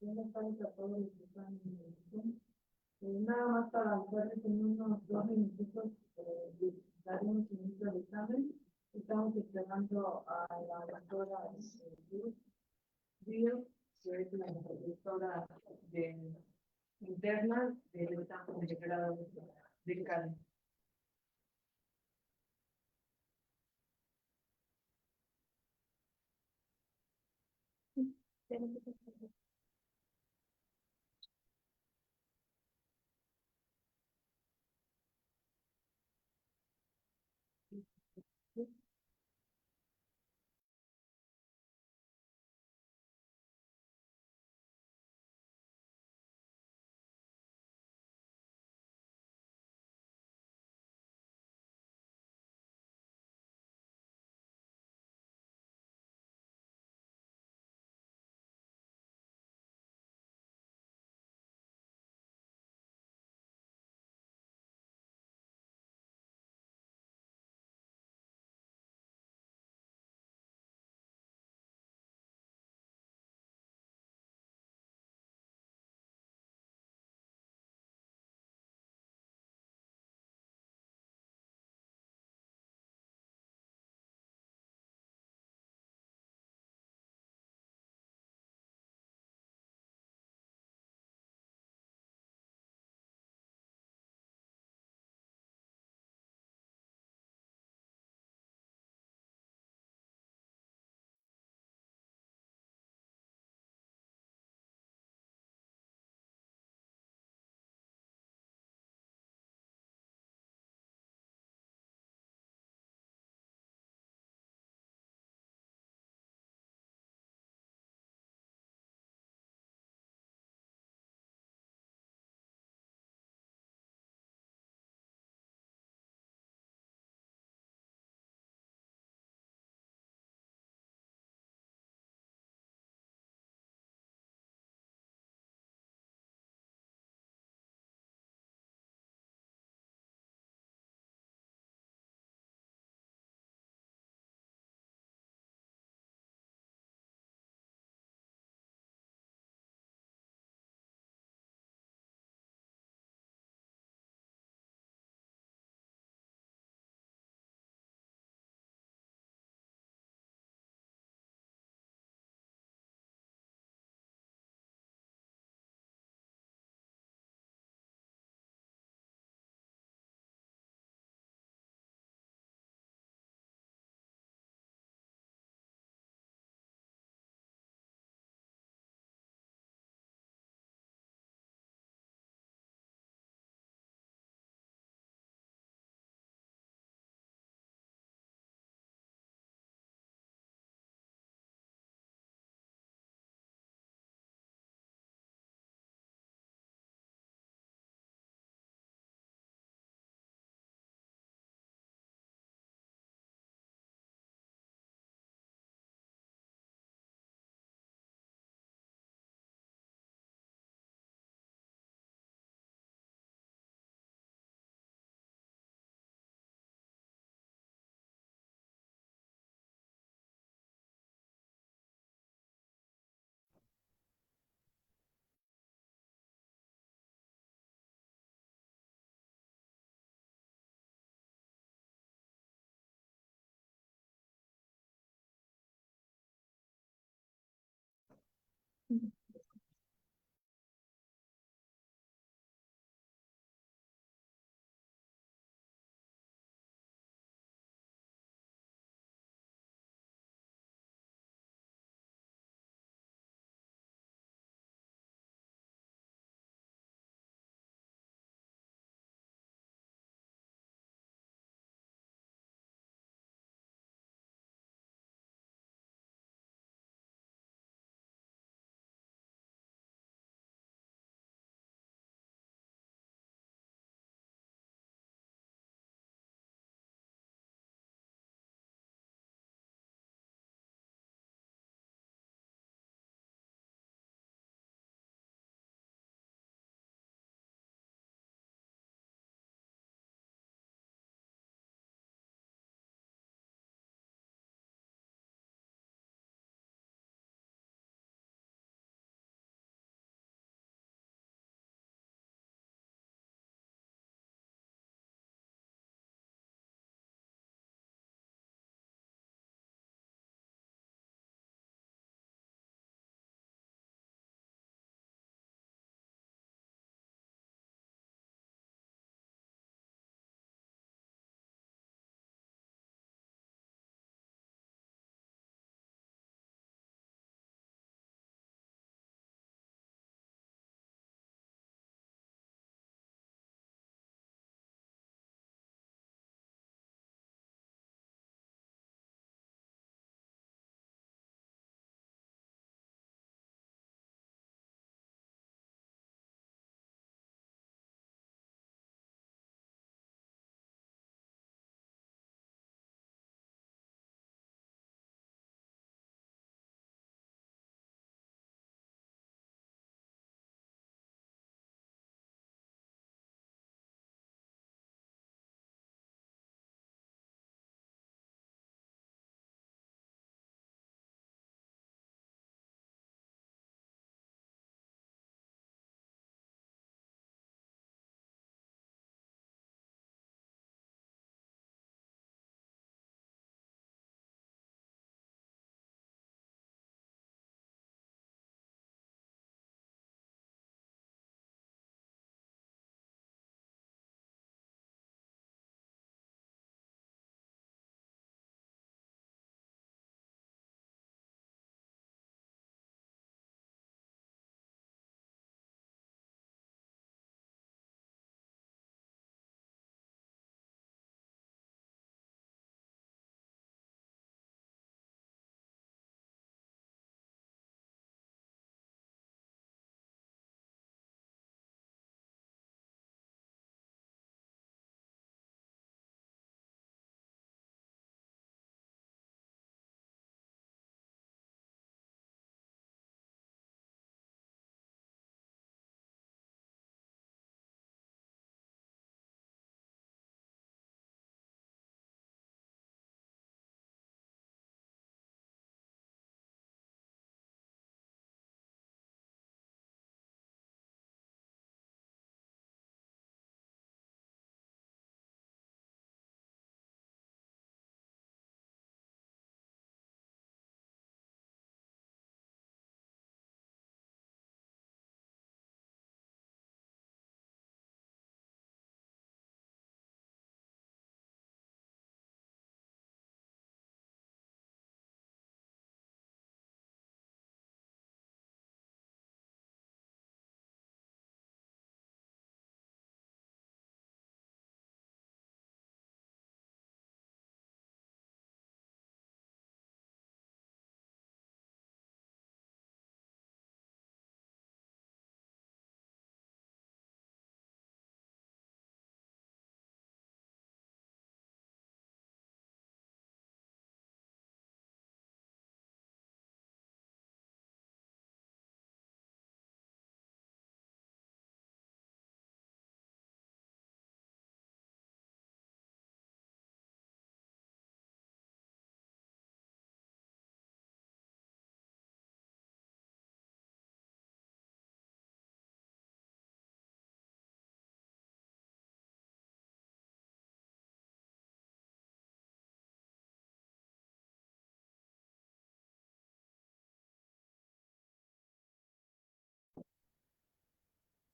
Buenas tardes a todos los que están en el Zoom. Nada más para avisarles en unos 2 minutitos, daré un inicio al examen. Estamos esperando a la doctora Díaz, que es la doctora de interna del examen de grado de Cali.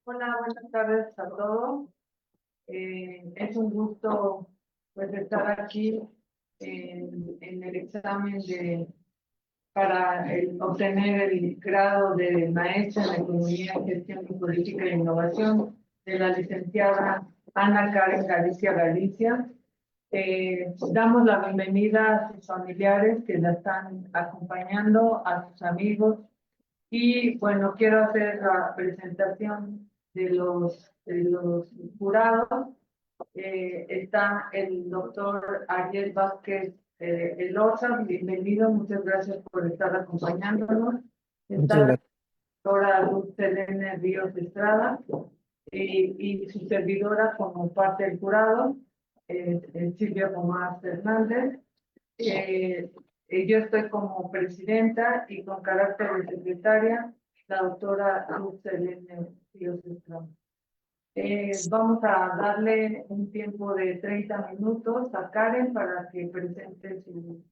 Hola, buenas tardes a todos. Es un gusto pues estar aquí en el examen para obtener el grado de maestra en Economía, Gestión y Política de Innovación de la licenciada Ana Karen Galicia. Damos la bienvenida a sus familiares que la están acompañando, a sus amigos. Y bueno, quiero hacer la presentación de los jurados. Está el doctor Ariel Vázquez Elosa, bienvenido, muchas gracias por estar acompañándonos. Muchas Está la gracias. doctora Luz Selene Ríos Estrada y su servidora como parte del jurado, Silvia Tomás Fernández. Eh, yo estoy como presidenta y con carácter de secretaria, la doctora Luz Selene Ríos Estrada. Vamos a darle un tiempo de 30 minutos a Karen para que presente su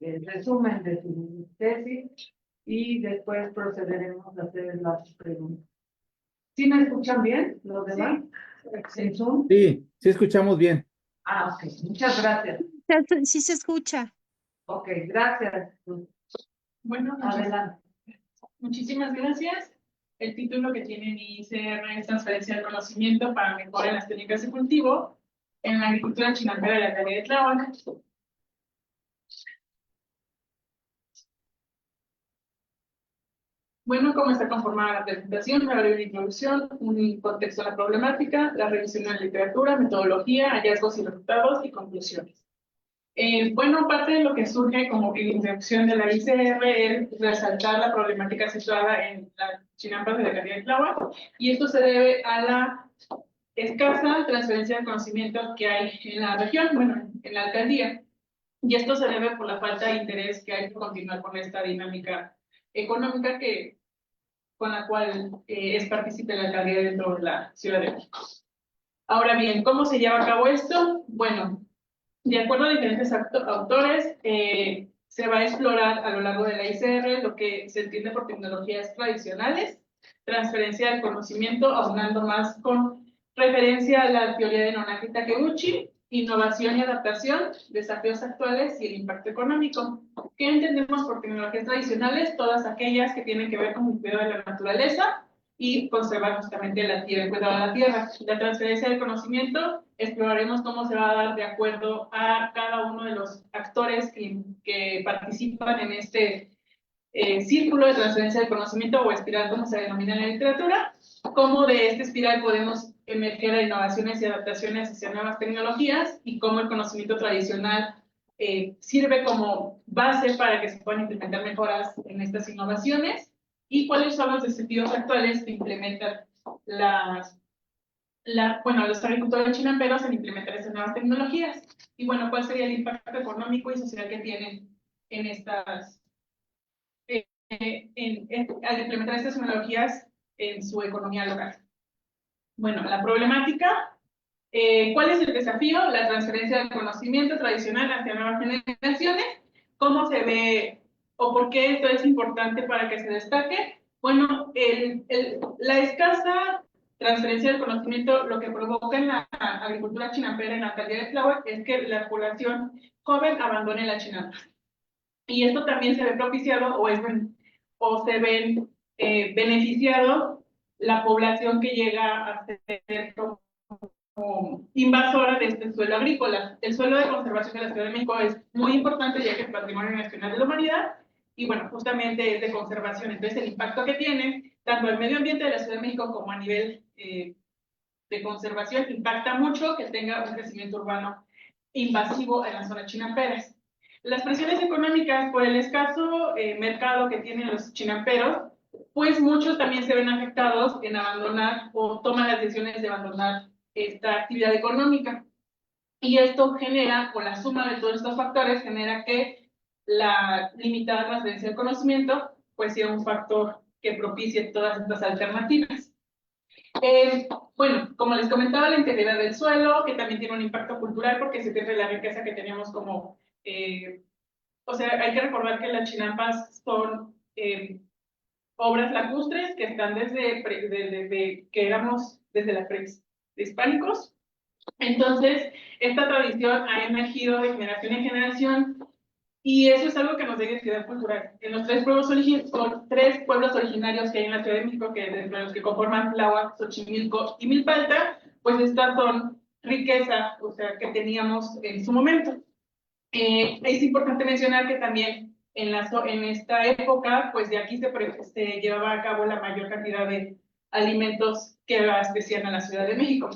resumen de su tesis y después procederemos a hacer las preguntas. ¿Sí me escuchan bien los demás? ¿En Zoom? Sí, sí escuchamos bien. Ah, ok. Muchas gracias. Sí se escucha. Ok, gracias. Bueno, Adelante. muchísimas gracias. El título que tiene mi ICR es Transferencia del Conocimiento para Mejorar las Técnicas de Cultivo en la Agricultura Chinandera de la Alcaldía de Tláhuac. Bueno, ¿cómo está conformada la presentación? Me daré una introducción, un contexto de la problemática, la revisión de la literatura, metodología, hallazgos y resultados y conclusiones. Bueno, parte de lo que surge como que la introducción de la ICR es resaltar la problemática situada en las chinampas de la alcaldía de Tláhuac, y esto se debe a la escasa transferencia de conocimiento que hay en la región, bueno, en la alcaldía, y esto se debe por la falta de interés que hay por continuar con esta dinámica económica con la cual es partícipe la alcaldía dentro de la Ciudad de México. Ahora bien, ¿cómo se lleva a cabo esto? Bueno, de acuerdo a diferentes autores, se va a explorar a lo largo de la ICR lo que se entiende por tecnologías tradicionales, transferencia del conocimiento, aunando más con referencia a la teoría de Nonaki Takeuchi, innovación y adaptación, desafíos actuales y el impacto económico. ¿Qué entendemos por tecnologías tradicionales? Todas aquellas que tienen que ver con el cuidado de la naturaleza y conservar justamente la tierra, el cuidado de la tierra. La transferencia del conocimiento, exploraremos cómo se va a dar de acuerdo a cada uno de los actores que participan en este círculo de transferencia del conocimiento o espiral, como se denomina en la literatura, cómo de este espiral podemos emerger a innovaciones y adaptaciones hacia nuevas tecnologías y cómo el conocimiento tradicional sirve como base para que se puedan implementar mejoras en estas innovaciones y cuáles son los desafíos actuales que implementan los agricultores chinamperos en implementar estas nuevas tecnologías. Y bueno, ¿cuál sería el impacto económico y social que tienen en estas al implementar estas tecnologías en su economía local? Bueno, la problemática, ¿cuál es el desafío? La transferencia del conocimiento tradicional hacia nuevas generaciones. ¿Cómo se ve o por qué esto es importante para que se destaque? Bueno, la escasa transferencia del conocimiento lo que provoca en la agricultura chinampera en la alcaldía de Tláhuac es que la población joven abandone la chinampa. Y esto también se ve propiciado o se ven beneficiados la población que llega a ser como invasora de este suelo agrícola. El suelo de conservación de la Ciudad de México es muy importante ya que es Patrimonio Nacional de la Humanidad y bueno, justamente es de conservación. Entonces el impacto que tiene tanto el medio ambiente de la Ciudad de México como a nivel de conservación impacta mucho que tenga un crecimiento urbano invasivo en la zona chinamperas. Las presiones económicas por el escaso mercado que tienen los chinamperos, pues muchos también se ven afectados en abandonar o toman las decisiones de abandonar esta actividad económica. Y esto genera, por la suma de todos estos factores, genera que la limitada transferencia del conocimiento pues sea un factor que propicie todas estas alternativas. Bueno, como les comentaba, la integridad del suelo, que también tiene un impacto cultural porque se pierde la riqueza que teníamos como o sea, hay que recordar que las chinampas son obras lacustres que están desde que éramos desde la prehispánicos. Entonces, esta tradición ha emergido de generación en generación y eso es algo que nos da identidad cultural. En los tres pueblos originarios que hay en la Ciudad de México, que dentro de los que conforman Tláhuac, Xochimilco y Milpalta, pues estas son riqueza, o sea, que teníamos en su momento. Es importante mencionar que también en esta época, pues de aquí se llevaba a cabo la mayor cantidad de alimentos que abastecían a la Ciudad de México.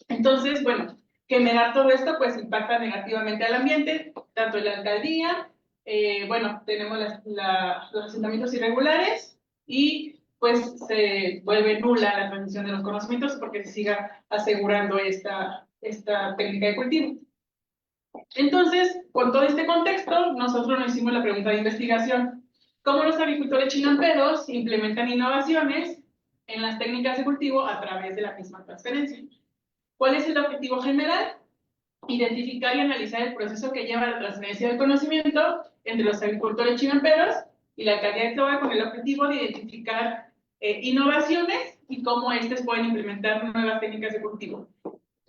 Entonces, bueno, generar todo esto pues impacta negativamente al ambiente, tanto en la alcaldía, bueno, tenemos los asentamientos irregulares y pues se vuelve nula la transmisión de los conocimientos porque se siga asegurando esta técnica de cultivo. Entonces, con todo este contexto, nosotros nos hicimos la pregunta de investigación: ¿cómo los agricultores chinamperos implementan innovaciones en las técnicas de cultivo a través de la misma transferencia? ¿Cuál es el objetivo general? Identificar y analizar el proceso que lleva a la transferencia del conocimiento entre los agricultores chinamperos y la alcaldía de Tláhuac, con el objetivo de identificar innovaciones y cómo éstas pueden implementar nuevas técnicas de cultivo.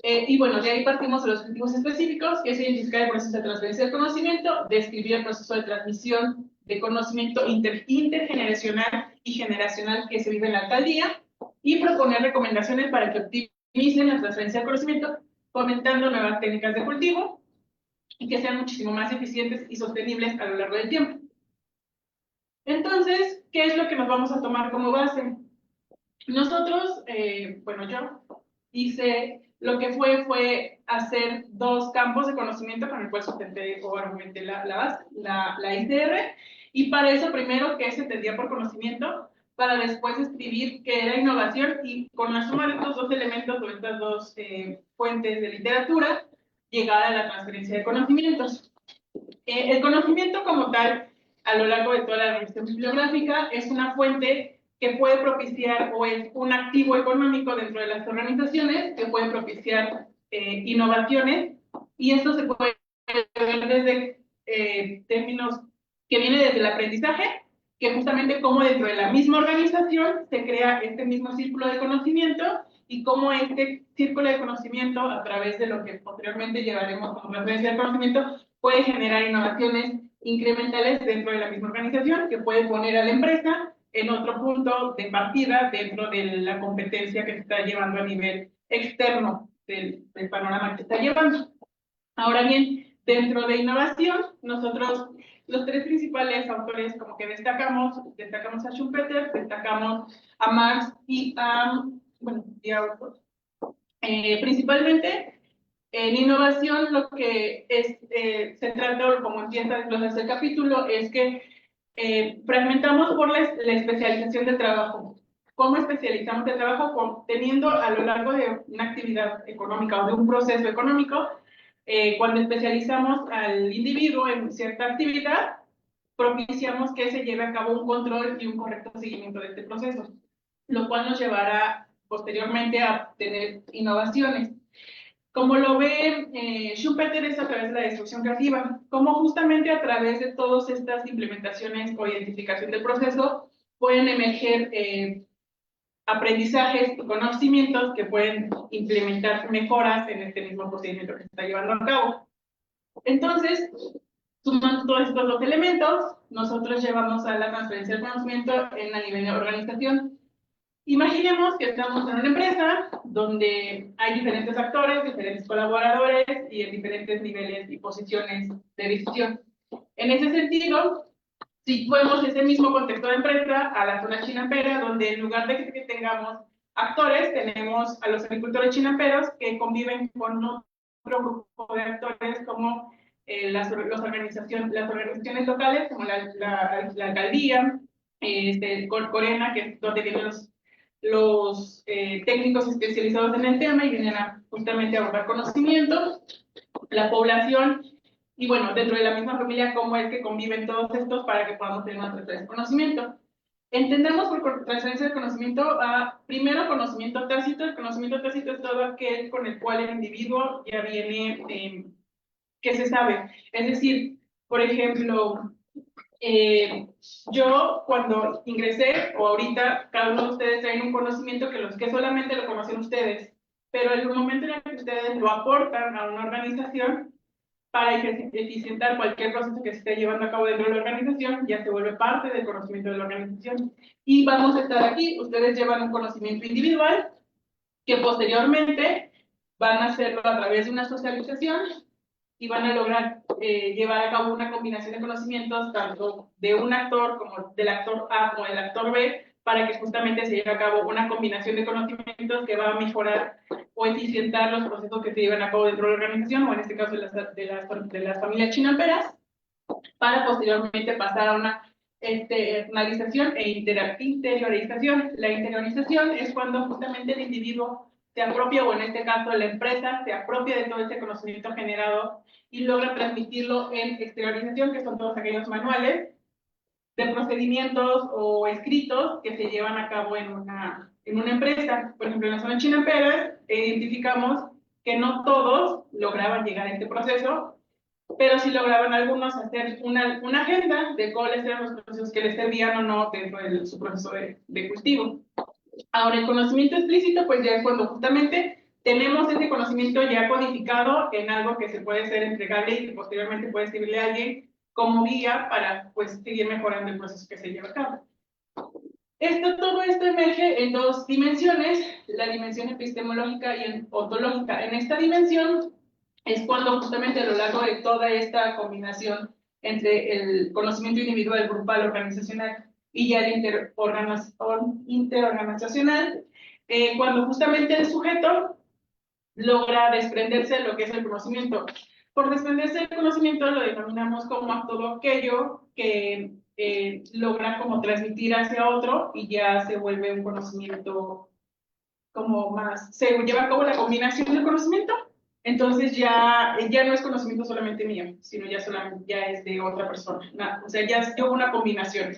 Y bueno, de ahí partimos de los objetivos específicos, que es identificar el proceso de transferencia del conocimiento, describir el proceso de transmisión de conocimiento intergeneracional y generacional que se vive en la alcaldía, y proponer recomendaciones para que optimicen la transferencia del conocimiento, fomentando nuevas técnicas de cultivo y que sean muchísimo más eficientes y sostenibles a lo largo del tiempo. Entonces, ¿qué es lo que nos vamos a tomar como base? Nosotros, bueno, yo hice lo que fue hacer dos campos de conocimiento con el cual sustenté o argumenté la ICR, y para eso primero qué se entendía por conocimiento, para después escribir qué era innovación, y con la suma de estos dos elementos o estas dos fuentes de literatura, llegar a la transferencia de conocimientos. El conocimiento como tal, a lo largo de toda la revisión bibliográfica, es una fuente que puede propiciar, o es un activo económico dentro de las organizaciones que puede propiciar innovaciones, y esto se puede ver desde términos que viene desde el aprendizaje, que justamente como dentro de la misma organización se crea este mismo círculo de conocimiento, y cómo este círculo de conocimiento, a través de lo que posteriormente llevaremos como transferencia del conocimiento, puede generar innovaciones incrementales dentro de la misma organización, que puede poner a la empresa en otro punto de partida dentro de la competencia que se está llevando a nivel externo del panorama que está llevando. Ahora bien, dentro de innovación, nosotros, los tres principales autores como que destacamos a Schumpeter, destacamos a Marx y a, bueno, y a otros. Principalmente en innovación, lo que se trata, como empieza desde el capítulo, es que fragmentamos por la especialización del trabajo. ¿Cómo especializamos el trabajo? Teniendo a lo largo de una actividad económica o de un proceso económico, cuando especializamos al individuo en cierta actividad, propiciamos que se lleve a cabo un control y un correcto seguimiento de este proceso, lo cual nos llevará posteriormente a tener innovaciones. Como lo ve Schumpeter, es a través de la destrucción creativa, como justamente a través de todas estas implementaciones o identificación del proceso pueden emerger aprendizajes y conocimientos que pueden implementar mejoras en este mismo procedimiento que se está llevando a cabo. Entonces, sumando todos estos dos elementos, nosotros llevamos a la transferencia del conocimiento en a nivel de organización. Imaginemos que estamos en una empresa donde hay diferentes actores, diferentes colaboradores y en diferentes niveles y posiciones de decisión. En ese sentido, si vemos ese mismo contexto de empresa a la zona chinampera, donde en lugar de que tengamos actores, tenemos a los agricultores chinamperos que conviven con otro grupo de actores como las organizaciones locales, como la alcaldía, Corena, que es donde vienen los técnicos especializados en el tema y vienen a justamente abordar conocimientos, la población, y bueno, dentro de la misma familia, cómo es que conviven todos estos para que podamos tener una transferencia de conocimiento. Entendemos por transferencia de conocimiento primero conocimiento tácito. El conocimiento tácito es todo aquel con el cual el individuo ya viene, que se sabe. Es decir, por ejemplo, Yo cuando ingresé, o ahorita, cada uno de ustedes traen un conocimiento que solamente lo conocen ustedes, pero en el momento en el que ustedes lo aportan a una organización, para eficientar cualquier proceso que se esté llevando a cabo dentro de la organización, ya se vuelve parte del conocimiento de la organización. Y vamos a estar aquí, ustedes llevan un conocimiento individual, que posteriormente van a hacerlo a través de una socialización, y van a lograr llevar a cabo una combinación de conocimientos, tanto de un actor como del actor A como del actor B, para que justamente se lleve a cabo una combinación de conocimientos que va a mejorar o eficientar los procesos que se llevan a cabo dentro de la organización, o en este caso de las familias chinamperas, para posteriormente pasar a una externalización e interiorización. La interiorización es cuando justamente el individuo se apropia, o en este caso la empresa se apropia de todo ese conocimiento generado y logra transmitirlo en exteriorización, que son todos aquellos manuales de procedimientos o escritos que se llevan a cabo en una empresa. Por ejemplo, en la zona Chinamperas identificamos que no todos lograban llegar a este proceso, pero sí lograban algunos hacer una agenda de cuáles eran los procesos que les servían o no dentro de su proceso de cultivo. Ahora, el conocimiento explícito, pues ya es cuando justamente tenemos ese conocimiento ya codificado en algo que se puede ser entregable y que posteriormente puede servirle a alguien como guía para pues seguir mejorando el proceso que se lleva a cabo. Todo esto emerge en dos dimensiones, la dimensión epistemológica y ontológica. En esta dimensión es cuando justamente a lo largo de toda esta combinación entre el conocimiento individual, grupal, organizacional y ya el interorganizacional, cuando justamente el sujeto logra desprenderse de lo que es el conocimiento. Por desprenderse del conocimiento lo denominamos como todo aquello que logra como transmitir hacia otro y ya se vuelve un conocimiento como más, se lleva a cabo la combinación del conocimiento, entonces ya no es conocimiento solamente mío, sino ya es de otra persona, o sea, ya es una combinación.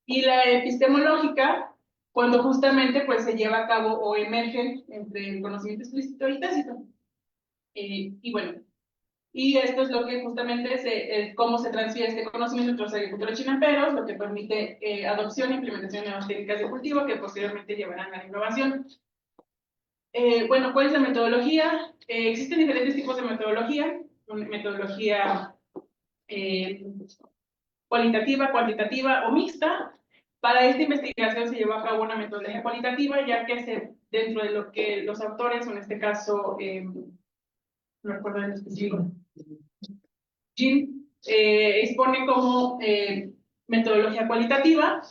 Y la epistemológica, cuando justamente pues se lleva a cabo o emerge entre el conocimiento explícito y tácito. Y bueno, y esto es lo que justamente es cómo se transfiere este conocimiento entre los agricultores chinamperos, lo que permite adopción e implementación de nuevas técnicas de cultivo que posteriormente llevarán a la innovación. Bueno, ¿cuál es la metodología? Existen diferentes tipos de metodología. Una metodología cualitativa, cuantitativa o mixta. Para esta investigación se llevó a cabo una metodología cualitativa, ya que dentro de lo que los autores, o en este caso, no recuerdo en específico, Jim, expone como metodología cualitativa.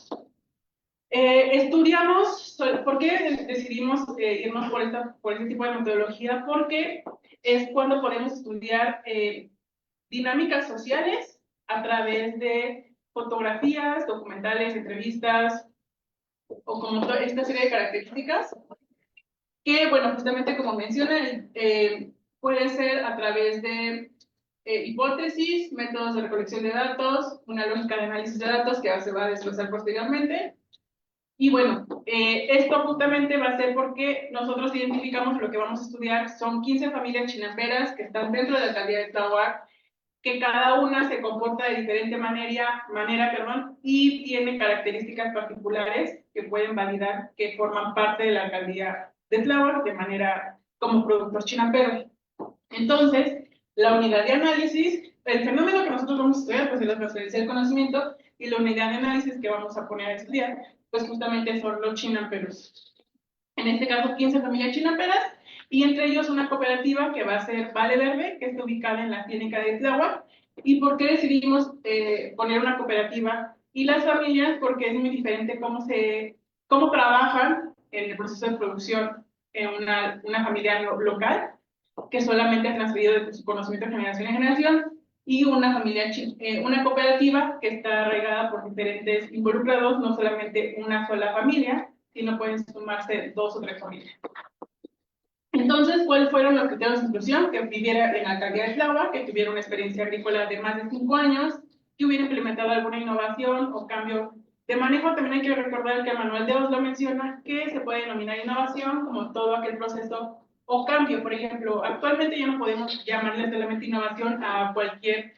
Estudiamos, ¿por qué decidimos irnos por este tipo de metodología? Porque es cuando podemos estudiar dinámicas sociales a través de fotografías, documentales, entrevistas, o como toda esta serie de características, que, bueno, justamente como menciona, puede ser a través de hipótesis, métodos de recolección de datos, una lógica de análisis de datos que se va a desglosar posteriormente. Y bueno, esto justamente va a ser porque nosotros identificamos lo que vamos a estudiar, son 15 familias chinamperas que están dentro de la alcaldía de Tláhuac, que cada una se comporta de diferente manera, y tiene características particulares que pueden validar que forman parte de la alcaldía de Tláhuac de manera como productos chinamperos. Entonces, la unidad de análisis, el fenómeno que nosotros vamos a estudiar, pues es la transferencia del conocimiento, y la unidad de análisis que vamos a poner a estudiar, pues justamente son los chinamperos. En este caso, 15 familias chinamperas, y entre ellos una cooperativa que va a ser Vale Verde, que está ubicada en la clínica de Tláhuac. ¿Y por qué decidimos poner una cooperativa? Y las familias, porque es muy diferente cómo trabajan en el proceso de producción en una familia local, que solamente ha transferido de su conocimiento de generación en generación, y una cooperativa que está arraigada por diferentes involucrados, no solamente una sola familia, sino pueden sumarse 2 o 3 familias. Entonces, ¿cuáles fueron los criterios de inclusión? Que viviera en la alcaldía de Tláhuac, que tuviera una experiencia agrícola de más de 5 años, que hubiera implementado alguna innovación o cambio de manejo. También hay que recordar que el manual de Oslo menciona que se puede denominar innovación como todo aquel proceso o cambio. Por ejemplo, actualmente ya no podemos llamarle solamente innovación a cualquier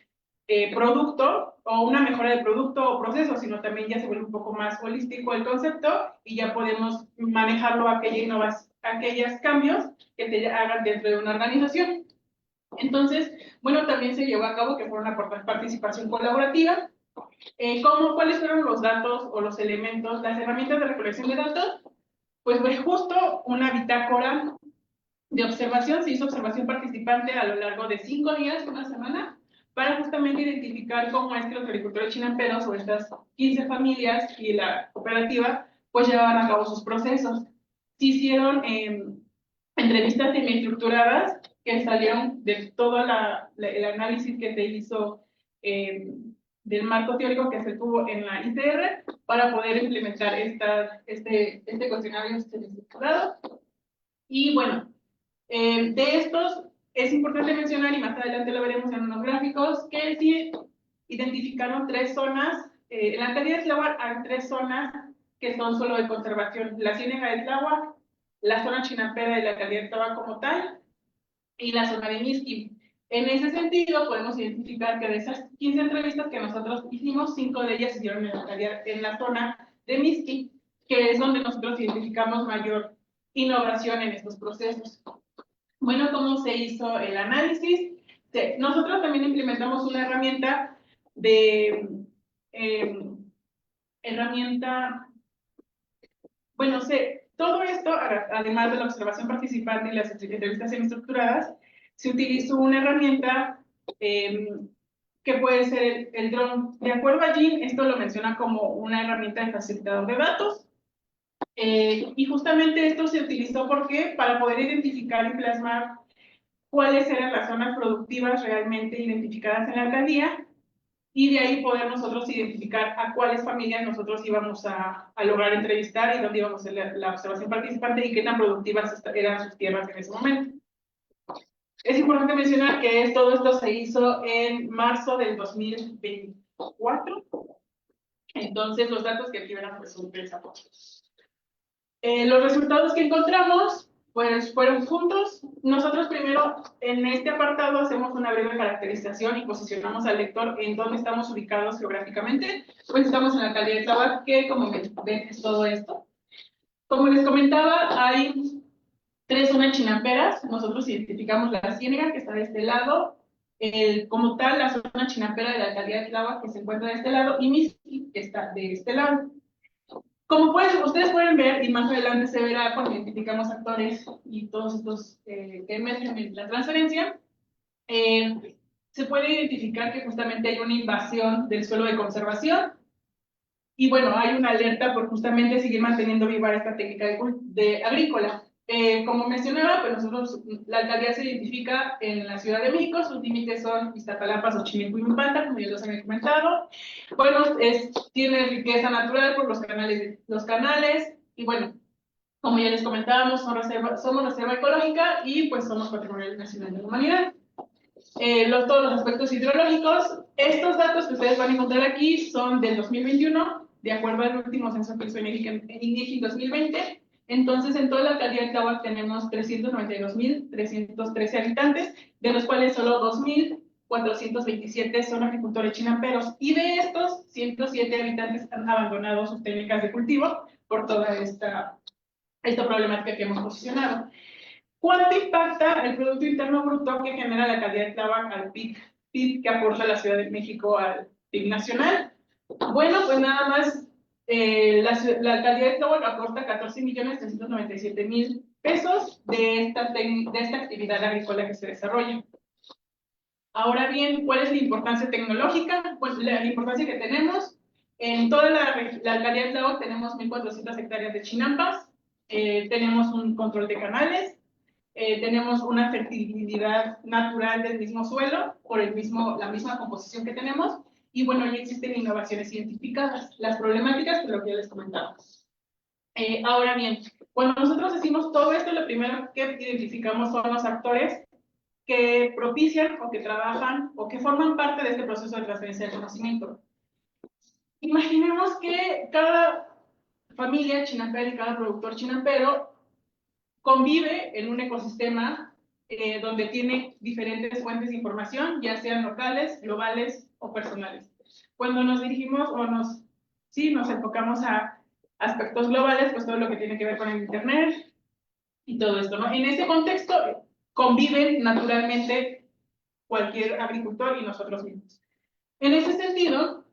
producto o una mejora de producto o proceso, sino también ya se vuelve un poco más holístico el concepto y ya podemos manejarlo a aquellos cambios que se hagan dentro de una organización. Entonces, bueno, también se llevó a cabo que fue una participación colaborativa. ¿Cuáles fueron los datos o los elementos, las herramientas de recolección de datos? Pues fue justo una bitácora de observación, se hizo observación participante a lo largo de 5 días, una semana, para justamente identificar cómo es que los agricultores chinamperos o estas 15 familias y la cooperativa pues llevaban a cabo sus procesos. Se hicieron entrevistas semiestructuradas que salieron de todo el análisis que se hizo del marco teórico que se tuvo en la ICR para poder implementar este cuestionario semiestructurado. Y bueno, de estos es importante mencionar, y más adelante lo veremos en unos gráficos, que sí identificaron 3 zonas. En la alcaldía de Tláhuac hay 3 zonas que son solo de conservación: la Ciénega de Tláhuac, la zona chinapera de la alcaldía de Tláhuac como tal, y la zona de Mixquic. En ese sentido, podemos identificar que de esas 15 entrevistas que nosotros hicimos, 5 de ellas se hicieron en la zona de Mixquic, que es donde nosotros identificamos mayor innovación en estos procesos. Bueno, ¿cómo se hizo el análisis? Nosotros también implementamos una herramienta bueno, todo esto, además de la observación participante y las entrevistas semiestructuradas, se utilizó una herramienta que puede ser el dron. De acuerdo a Jim, esto lo menciona como una herramienta de facilitador de datos. Y justamente esto se utilizó porque para poder identificar y plasmar cuáles eran las zonas productivas realmente identificadas en la alcaldía, y de ahí poder nosotros identificar a cuáles familias nosotros íbamos a lograr entrevistar y dónde íbamos a hacer la observación participante y qué tan productivas eran sus tierras en ese momento. Es importante mencionar que todo esto se hizo en marzo del 2024, entonces los datos que aquí verán pues son pesados. Los resultados que encontramos pues fueron juntos. Nosotros primero en este apartado hacemos una breve caracterización y posicionamos al lector en dónde estamos ubicados geográficamente. Pues estamos en la alcaldía de Tláhuac, que como ven es todo esto. Como les comentaba, hay 3 zonas chinamperas. Nosotros identificamos la Ciénega, que está de este lado, como tal la zona chinampera de la alcaldía de Tláhuac, que se encuentra de este lado, y Mixquic, que está de este lado. Como ustedes pueden ver, y más adelante se verá cuando identificamos actores y todos estos que emergen en la transferencia, se puede identificar que justamente hay una invasión del suelo de conservación, y bueno, hay una alerta por justamente seguir manteniendo viva esta técnica agrícola. Como mencionaba, pues nosotros, la alcaldía se identifica en la Ciudad de México, sus límites son Iztapalapa, Xochimilco y Milpalta, como ya los había comentado. Bueno, tiene riqueza natural por los canales, y bueno, como ya les comentábamos, somos reserva ecológica y pues somos Patrimonio Nacional de la Humanidad. Todos los aspectos hidrológicos, estos datos que ustedes van a encontrar aquí son del 2021, de acuerdo al último censo que hizo INEGI 2020. Entonces, en toda la alcaldía de Tláhuac tenemos 392.313 habitantes, de los cuales solo 2.427 son agricultores chinamperos, y de estos, 107 habitantes han abandonado sus técnicas de cultivo por toda esta problemática que hemos posicionado. ¿Cuánto impacta el Producto Interno Bruto que genera la alcaldía de Tláhuac al PIB que aporta la Ciudad de México al PIB nacional? Bueno, pues nada más, la alcaldía de Tláhuac aporta 14.397.000 pesos de esta actividad agrícola que se desarrolla. Ahora bien, ¿cuál es la importancia tecnológica? Pues la importancia que tenemos, en toda la alcaldía de Tláhuac tenemos 1.400 hectáreas de chinampas, tenemos un control de canales, tenemos una fertilidad natural del mismo suelo por la misma composición que tenemos, y bueno, ya existen innovaciones identificadas, las problemáticas, que lo que ya les comentaba. Ahora bien, cuando nosotros decimos todo esto, lo primero que identificamos son los actores que propician o que trabajan o que forman parte de este proceso de transferencia de conocimiento. Imaginemos que cada familia chinampera y cada productor chinampero convive en un ecosistema donde tiene diferentes fuentes de información, ya sean locales, globales o personales. Cuando nos dirigimos nos enfocamos a aspectos globales, pues todo lo que tiene que ver con el Internet y todo esto, ¿no? En ese contexto conviven naturalmente cualquier agricultor y nosotros mismos. En ese sentido,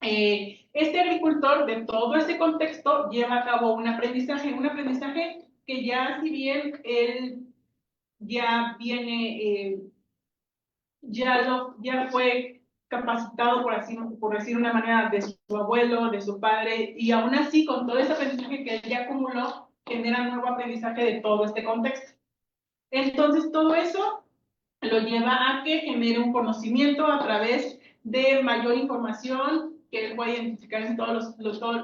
este agricultor de todo ese contexto lleva a cabo un aprendizaje que ya si bien él ya viene, ya fue capacitado, por decir una manera, de su abuelo, de su padre, y aún así, con todo ese aprendizaje que él ya acumuló, genera nuevo aprendizaje de todo este contexto. Entonces, todo eso lo lleva a que genere un conocimiento a través de mayor información que él puede identificar en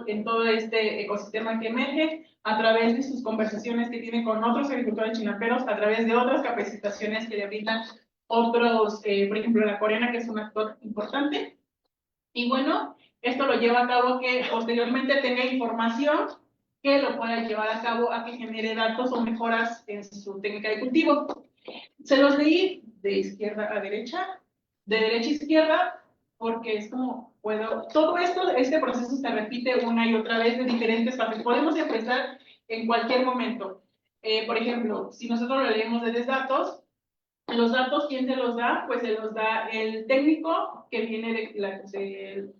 en todo este ecosistema que emerge, a través de sus conversaciones que tiene con otros agricultores chinaperos, a través de otras capacitaciones que le brindan otros, por ejemplo, la coreana, que es un actor importante. Y bueno, esto lo lleva a cabo que posteriormente tenga información que lo pueda llevar a cabo a que genere datos o mejoras en su técnica de cultivo. Se los leí de izquierda a derecha, de derecha a izquierda, porque es como puedo. Todo este proceso se repite una y otra vez de diferentes fases. Podemos empezar en cualquier momento. Por ejemplo, si nosotros lo leemos desde datos, los datos, ¿quién se los da? Pues se los da el técnico que viene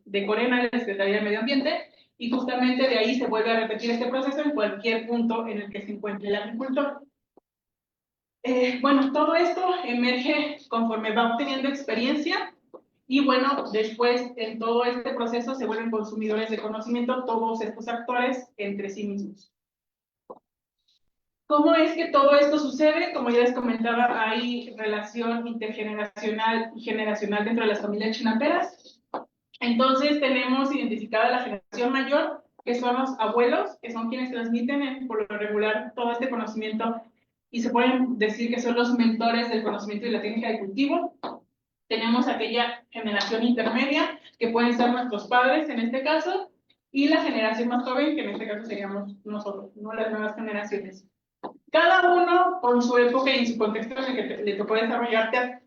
de Corena, la Secretaría de Medio Ambiente, y justamente de ahí se vuelve a repetir este proceso en cualquier punto en el que se encuentre el agricultor. Bueno, todo esto emerge conforme va obteniendo experiencia y bueno, después en todo este proceso se vuelven consumidores de conocimiento todos estos actores entre sí mismos. ¿Cómo es que todo esto sucede? Como ya les comentaba, hay relación intergeneracional y generacional dentro de las familias chinaperas. Entonces tenemos identificada la generación mayor, que son los abuelos, que son quienes transmiten por lo regular todo este conocimiento y se pueden decir que son los mentores del conocimiento y la técnica de cultivo. Tenemos aquella generación intermedia, que pueden ser nuestros padres en este caso, y la generación más joven, que en este caso seríamos nosotros, ¿no? Las nuevas generaciones. Cada uno con su época y en su contexto en el que le tocó desarrollarse,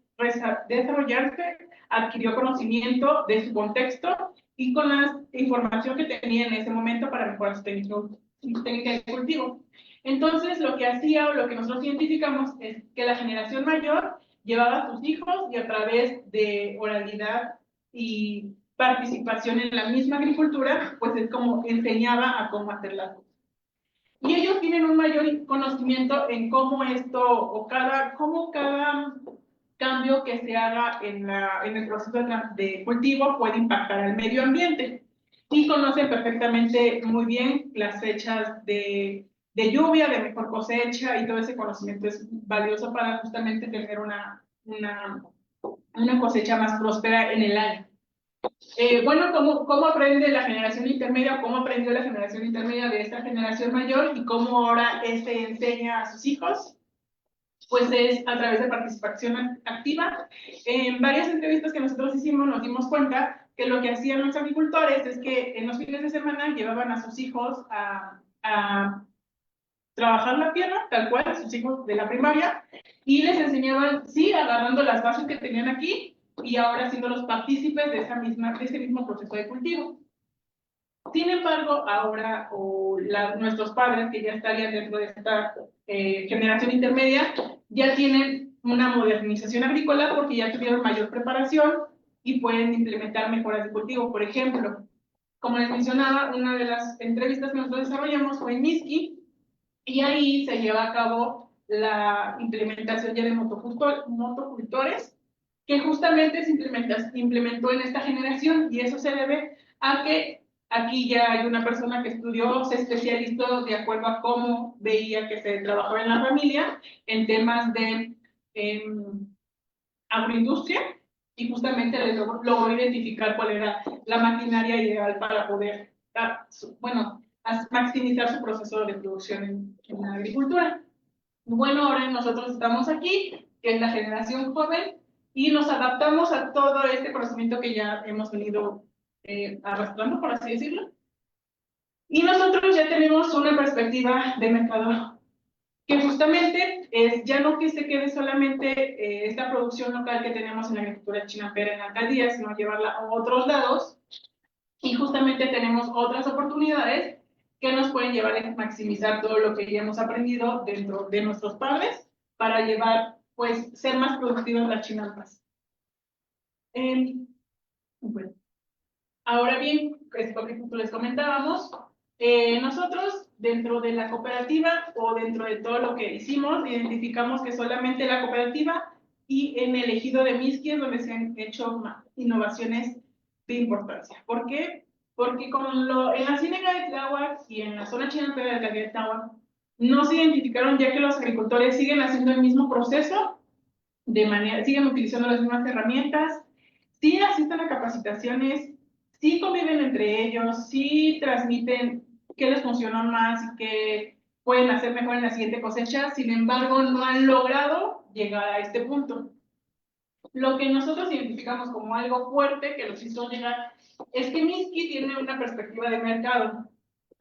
adquirió conocimiento de su contexto y con la información que tenía en ese momento para mejorar su técnica de cultivo. Entonces, lo que hacía o lo que nosotros identificamos es que la generación mayor llevaba a sus hijos y a través de oralidad y participación en la misma agricultura, pues es como enseñaba a cómo hacer las cosas. Y ellos tienen un mayor conocimiento en cómo cómo cada cambio que se haga en el proceso de cultivo puede impactar al medio ambiente. Y conocen perfectamente muy bien las fechas de lluvia, de mejor cosecha, y todo ese conocimiento es valioso para justamente tener una cosecha más próspera en el año. Bueno, ¿cómo aprende la generación intermedia? ¿Cómo aprendió la generación intermedia de esta generación mayor? ¿Y cómo ahora enseña a sus hijos? Pues es a través de participación activa. En varias entrevistas que nosotros hicimos nos dimos cuenta que lo que hacían los agricultores es que en los fines de semana llevaban a sus hijos a trabajar la tierra, tal cual, sus hijos de la primaria, y les enseñaban, sí, agarrando las bases que tenían aquí, y ahora siendo los partícipes de ese mismo proceso de cultivo. Sin embargo, ahora nuestros padres, que ya estarían dentro de esta generación intermedia, ya tienen una modernización agrícola porque ya tuvieron mayor preparación y pueden implementar mejoras de cultivo. Por ejemplo, como les mencionaba, una de las entrevistas que nosotros desarrollamos fue en Mixqui, y ahí se lleva a cabo la implementación ya de motocultores, que justamente se implementó en esta generación, y eso se debe a que aquí ya hay una persona que estudió, se especializó de acuerdo a cómo veía que se trabajaba en la familia en temas de agroindustria, y justamente logró identificar cuál era la maquinaria ideal para poder, maximizar su proceso de producción en la agricultura. Bueno, ahora nosotros estamos aquí, que es la generación joven, y nos adaptamos a todo este conocimiento que ya hemos venido arrastrando, por así decirlo. Y nosotros ya tenemos una perspectiva de mercado que justamente es ya no que se quede solamente esta producción local que tenemos en la agricultura chinapera en la alcaldía, sino llevarla a otros lados, y justamente tenemos otras oportunidades que nos pueden llevar a maximizar todo lo que ya hemos aprendido dentro de nuestros padres para llevar, pues, ser más productivas las chinampas. Bueno, ahora bien, esto que les comentábamos, nosotros dentro de la cooperativa o dentro de todo lo que hicimos, identificamos que solamente la cooperativa y en el ejido de Mixqui es donde se han hecho innovaciones de importancia. ¿Por qué? Porque en la ciénaga de Tláhuac y en la zona chinantera de la alcaldía de Tláhuac no se identificaron, ya que los agricultores siguen haciendo el mismo proceso, siguen utilizando las mismas herramientas, sí asisten a capacitaciones, sí conviven entre ellos, sí transmiten qué les funcionó más y qué pueden hacer mejor en la siguiente cosecha. Sin embargo, no han logrado llegar a este punto. Lo que nosotros identificamos como algo fuerte que los hizo llegar es que Mixqui tiene una perspectiva de mercado.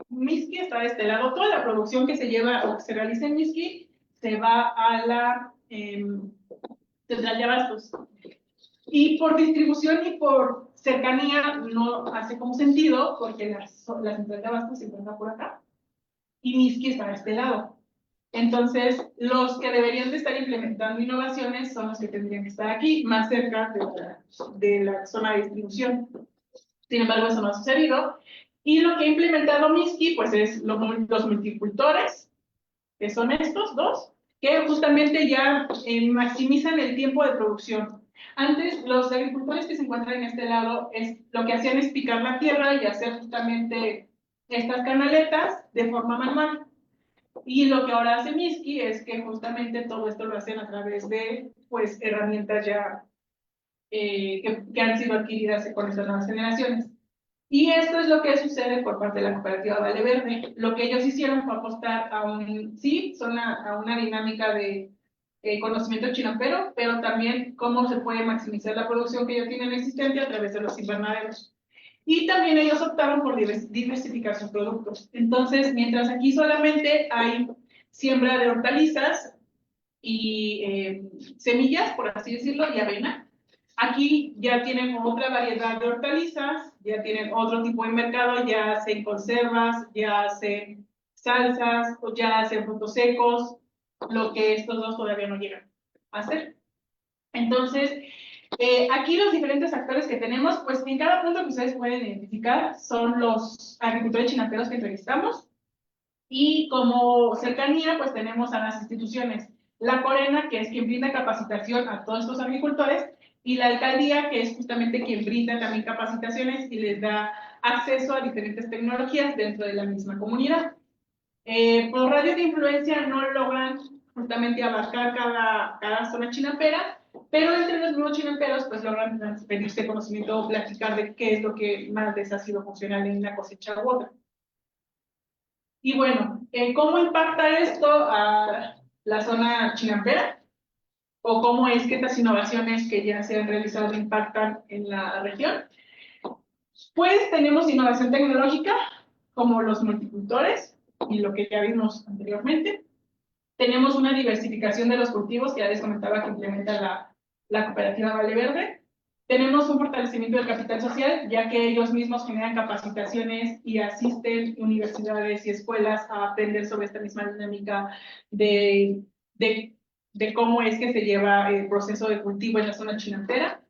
Mixqui está de este lado, toda la producción que se lleva o que se realiza en Mixqui se va a la central de abastos. Y por distribución y por cercanía no hace como sentido, porque la central de abastos se encuentra por acá y Mixqui está de este lado. Entonces, los que deberían de estar implementando innovaciones son los que tendrían que estar aquí, más cerca de la zona de distribución. Sin embargo, eso no ha sucedido. Y lo que ha implementado Mixqui, pues es los multicultores, que son estos dos, que justamente ya maximizan el tiempo de producción. Antes, los agricultores que se encuentran en este lado, lo que hacían es picar la tierra y hacer justamente estas canaletas de forma manual. Y lo que ahora hace Mixqui es que justamente todo esto lo hacen a través de, pues, herramientas ya que han sido adquiridas con estas nuevas generaciones. Y esto es lo que sucede por parte de la cooperativa Vale Verde. Lo que ellos hicieron fue apostar a una dinámica de conocimiento chinapero, pero también cómo se puede maximizar la producción que ya tienen existente a través de los invernaderos. Y también ellos optaron por diversificar sus productos. Entonces, mientras aquí solamente hay siembra de hortalizas y semillas, por así decirlo, y avena, aquí ya tienen otra variedad de hortalizas, ya tienen otro tipo de mercado, ya hacen conservas, ya hacen salsas, o ya hacen frutos secos, lo que estos dos todavía no llegan a hacer. Entonces, aquí los diferentes actores que tenemos, pues en cada punto que ustedes pueden identificar son los agricultores chinaperos que entrevistamos, y como cercanía, pues tenemos a las instituciones, la Corena, que es quien brinda capacitación a todos estos agricultores, y la alcaldía, que es justamente quien brinda también capacitaciones y les da acceso a diferentes tecnologías dentro de la misma comunidad. Por radio de influencia no logran justamente abarcar cada zona chinapera, pero entre los mismos chinamperos pues logran transferirse conocimiento o platicar de qué es lo que más les ha sido funcional en la cosecha u otra. Y bueno, ¿cómo impacta esto a la zona chinampera? ¿O cómo es que estas innovaciones que ya se han realizado impactan en la región? Pues tenemos innovación tecnológica, como los multicultores, y lo que ya vimos anteriormente. Tenemos una diversificación de los cultivos, que ya les comentaba que implementa la cooperativa Vale Verde. Tenemos un fortalecimiento del capital social, ya que ellos mismos generan capacitaciones y asisten universidades y escuelas a aprender sobre esta misma dinámica de cómo es que se lleva el proceso de cultivo en la zona chinantera.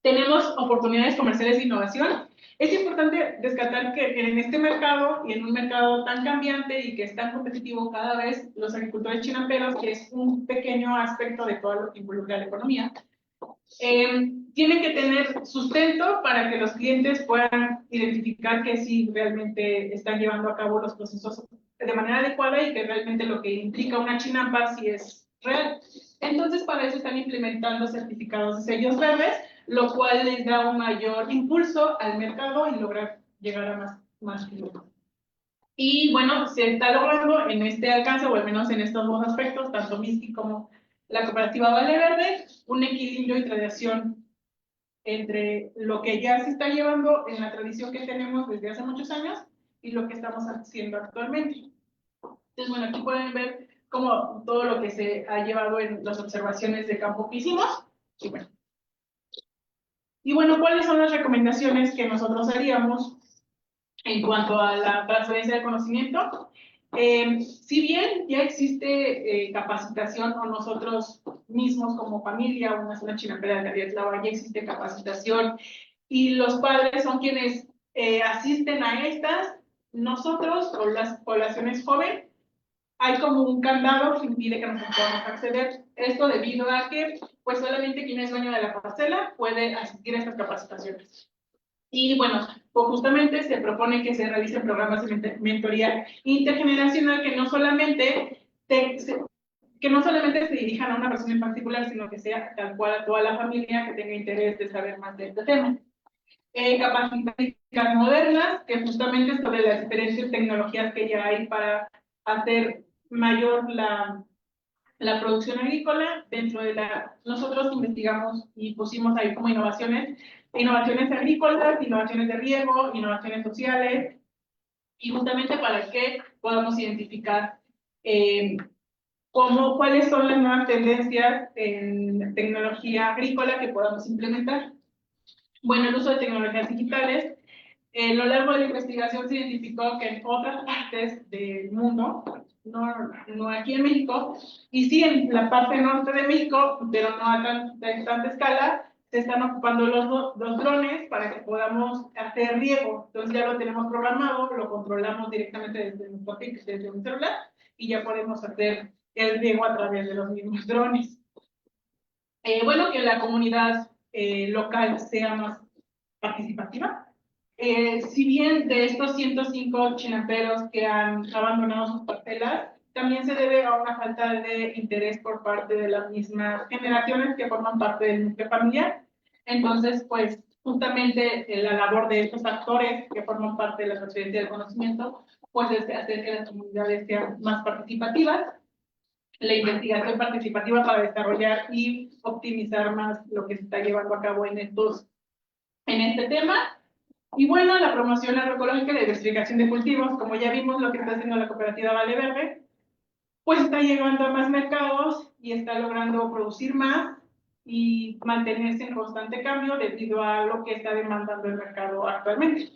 Tenemos oportunidades comerciales de innovación. Es importante descartar que en este mercado y en un mercado tan cambiante y que es tan competitivo cada vez, los agricultores chinamperos, que es un pequeño aspecto de todo lo que involucra la economía, tienen que tener sustento para que los clientes puedan identificar que sí realmente están llevando a cabo los procesos de manera adecuada y que realmente lo que implica una chinampa sí es real. Entonces, para eso están implementando certificados de sellos verdes, lo cual les da un mayor impulso al mercado y lograr llegar a más clientes. Y bueno, se está logrando en este alcance, o al menos en estos dos aspectos, tanto Mixqui como la cooperativa Vale Verde, un equilibrio y tradición entre lo que ya se está llevando en la tradición que tenemos desde hace muchos años y lo que estamos haciendo actualmente. Entonces, bueno, aquí pueden ver como todo lo que se ha llevado en las observaciones de campo que hicimos. Y bueno, ¿cuáles son las recomendaciones que nosotros haríamos en cuanto a la transferencia de conocimiento? Si bien ya existe capacitación, o nosotros mismos como familia, una zona chinamperas de Ariatlahua, ya existe capacitación, y los padres son quienes asisten a estas, nosotros o las poblaciones jóvenes, hay como un candado que impide que nosotros podamos acceder. Esto debido a que pues solamente quien es dueño de la parcela puede asistir a estas capacitaciones. Y bueno, pues justamente se propone que se realicen programas de mentoría intergeneracional que no solamente se dirijan a una persona en particular, sino que sea tal cual a toda la familia que tenga interés de saber más de este tema. Capacidades modernas, que justamente es sobre las diferentes tecnologías que ya hay para hacer mayor la producción agrícola. Dentro de nosotros investigamos y pusimos ahí como innovaciones agrícolas, innovaciones de riego, innovaciones sociales, y justamente para que podamos identificar cuáles son las nuevas tendencias en tecnología agrícola que podamos implementar. Bueno, el uso de tecnologías digitales. A lo largo de la investigación se identificó que en otras partes del mundo, no aquí en México, y sí en la parte norte de México, pero no a tanta escala, se están ocupando los drones para que podamos hacer riego. Entonces ya lo tenemos programado, lo controlamos directamente desde nuestro PIC, desde un celular, y ya podemos hacer el riego a través de los mismos drones. Bueno, que la comunidad local sea más participativa. Si bien de estos 105 chinamperos que han abandonado sus parcelas, también se debe a una falta de interés por parte de las mismas generaciones que forman parte del núcleo familiar. Entonces, pues, justamente la labor de estos actores que forman parte de la transferencia del conocimiento, pues es hacer que las comunidades sean más participativas, la investigación participativa para desarrollar y optimizar más lo que se está llevando a cabo en este tema. Y bueno, la promoción agroecológica y la diversificación de cultivos, como ya vimos lo que está haciendo la cooperativa Vale Verde, pues está llegando a más mercados y está logrando producir más y mantenerse en constante cambio debido a lo que está demandando el mercado actualmente.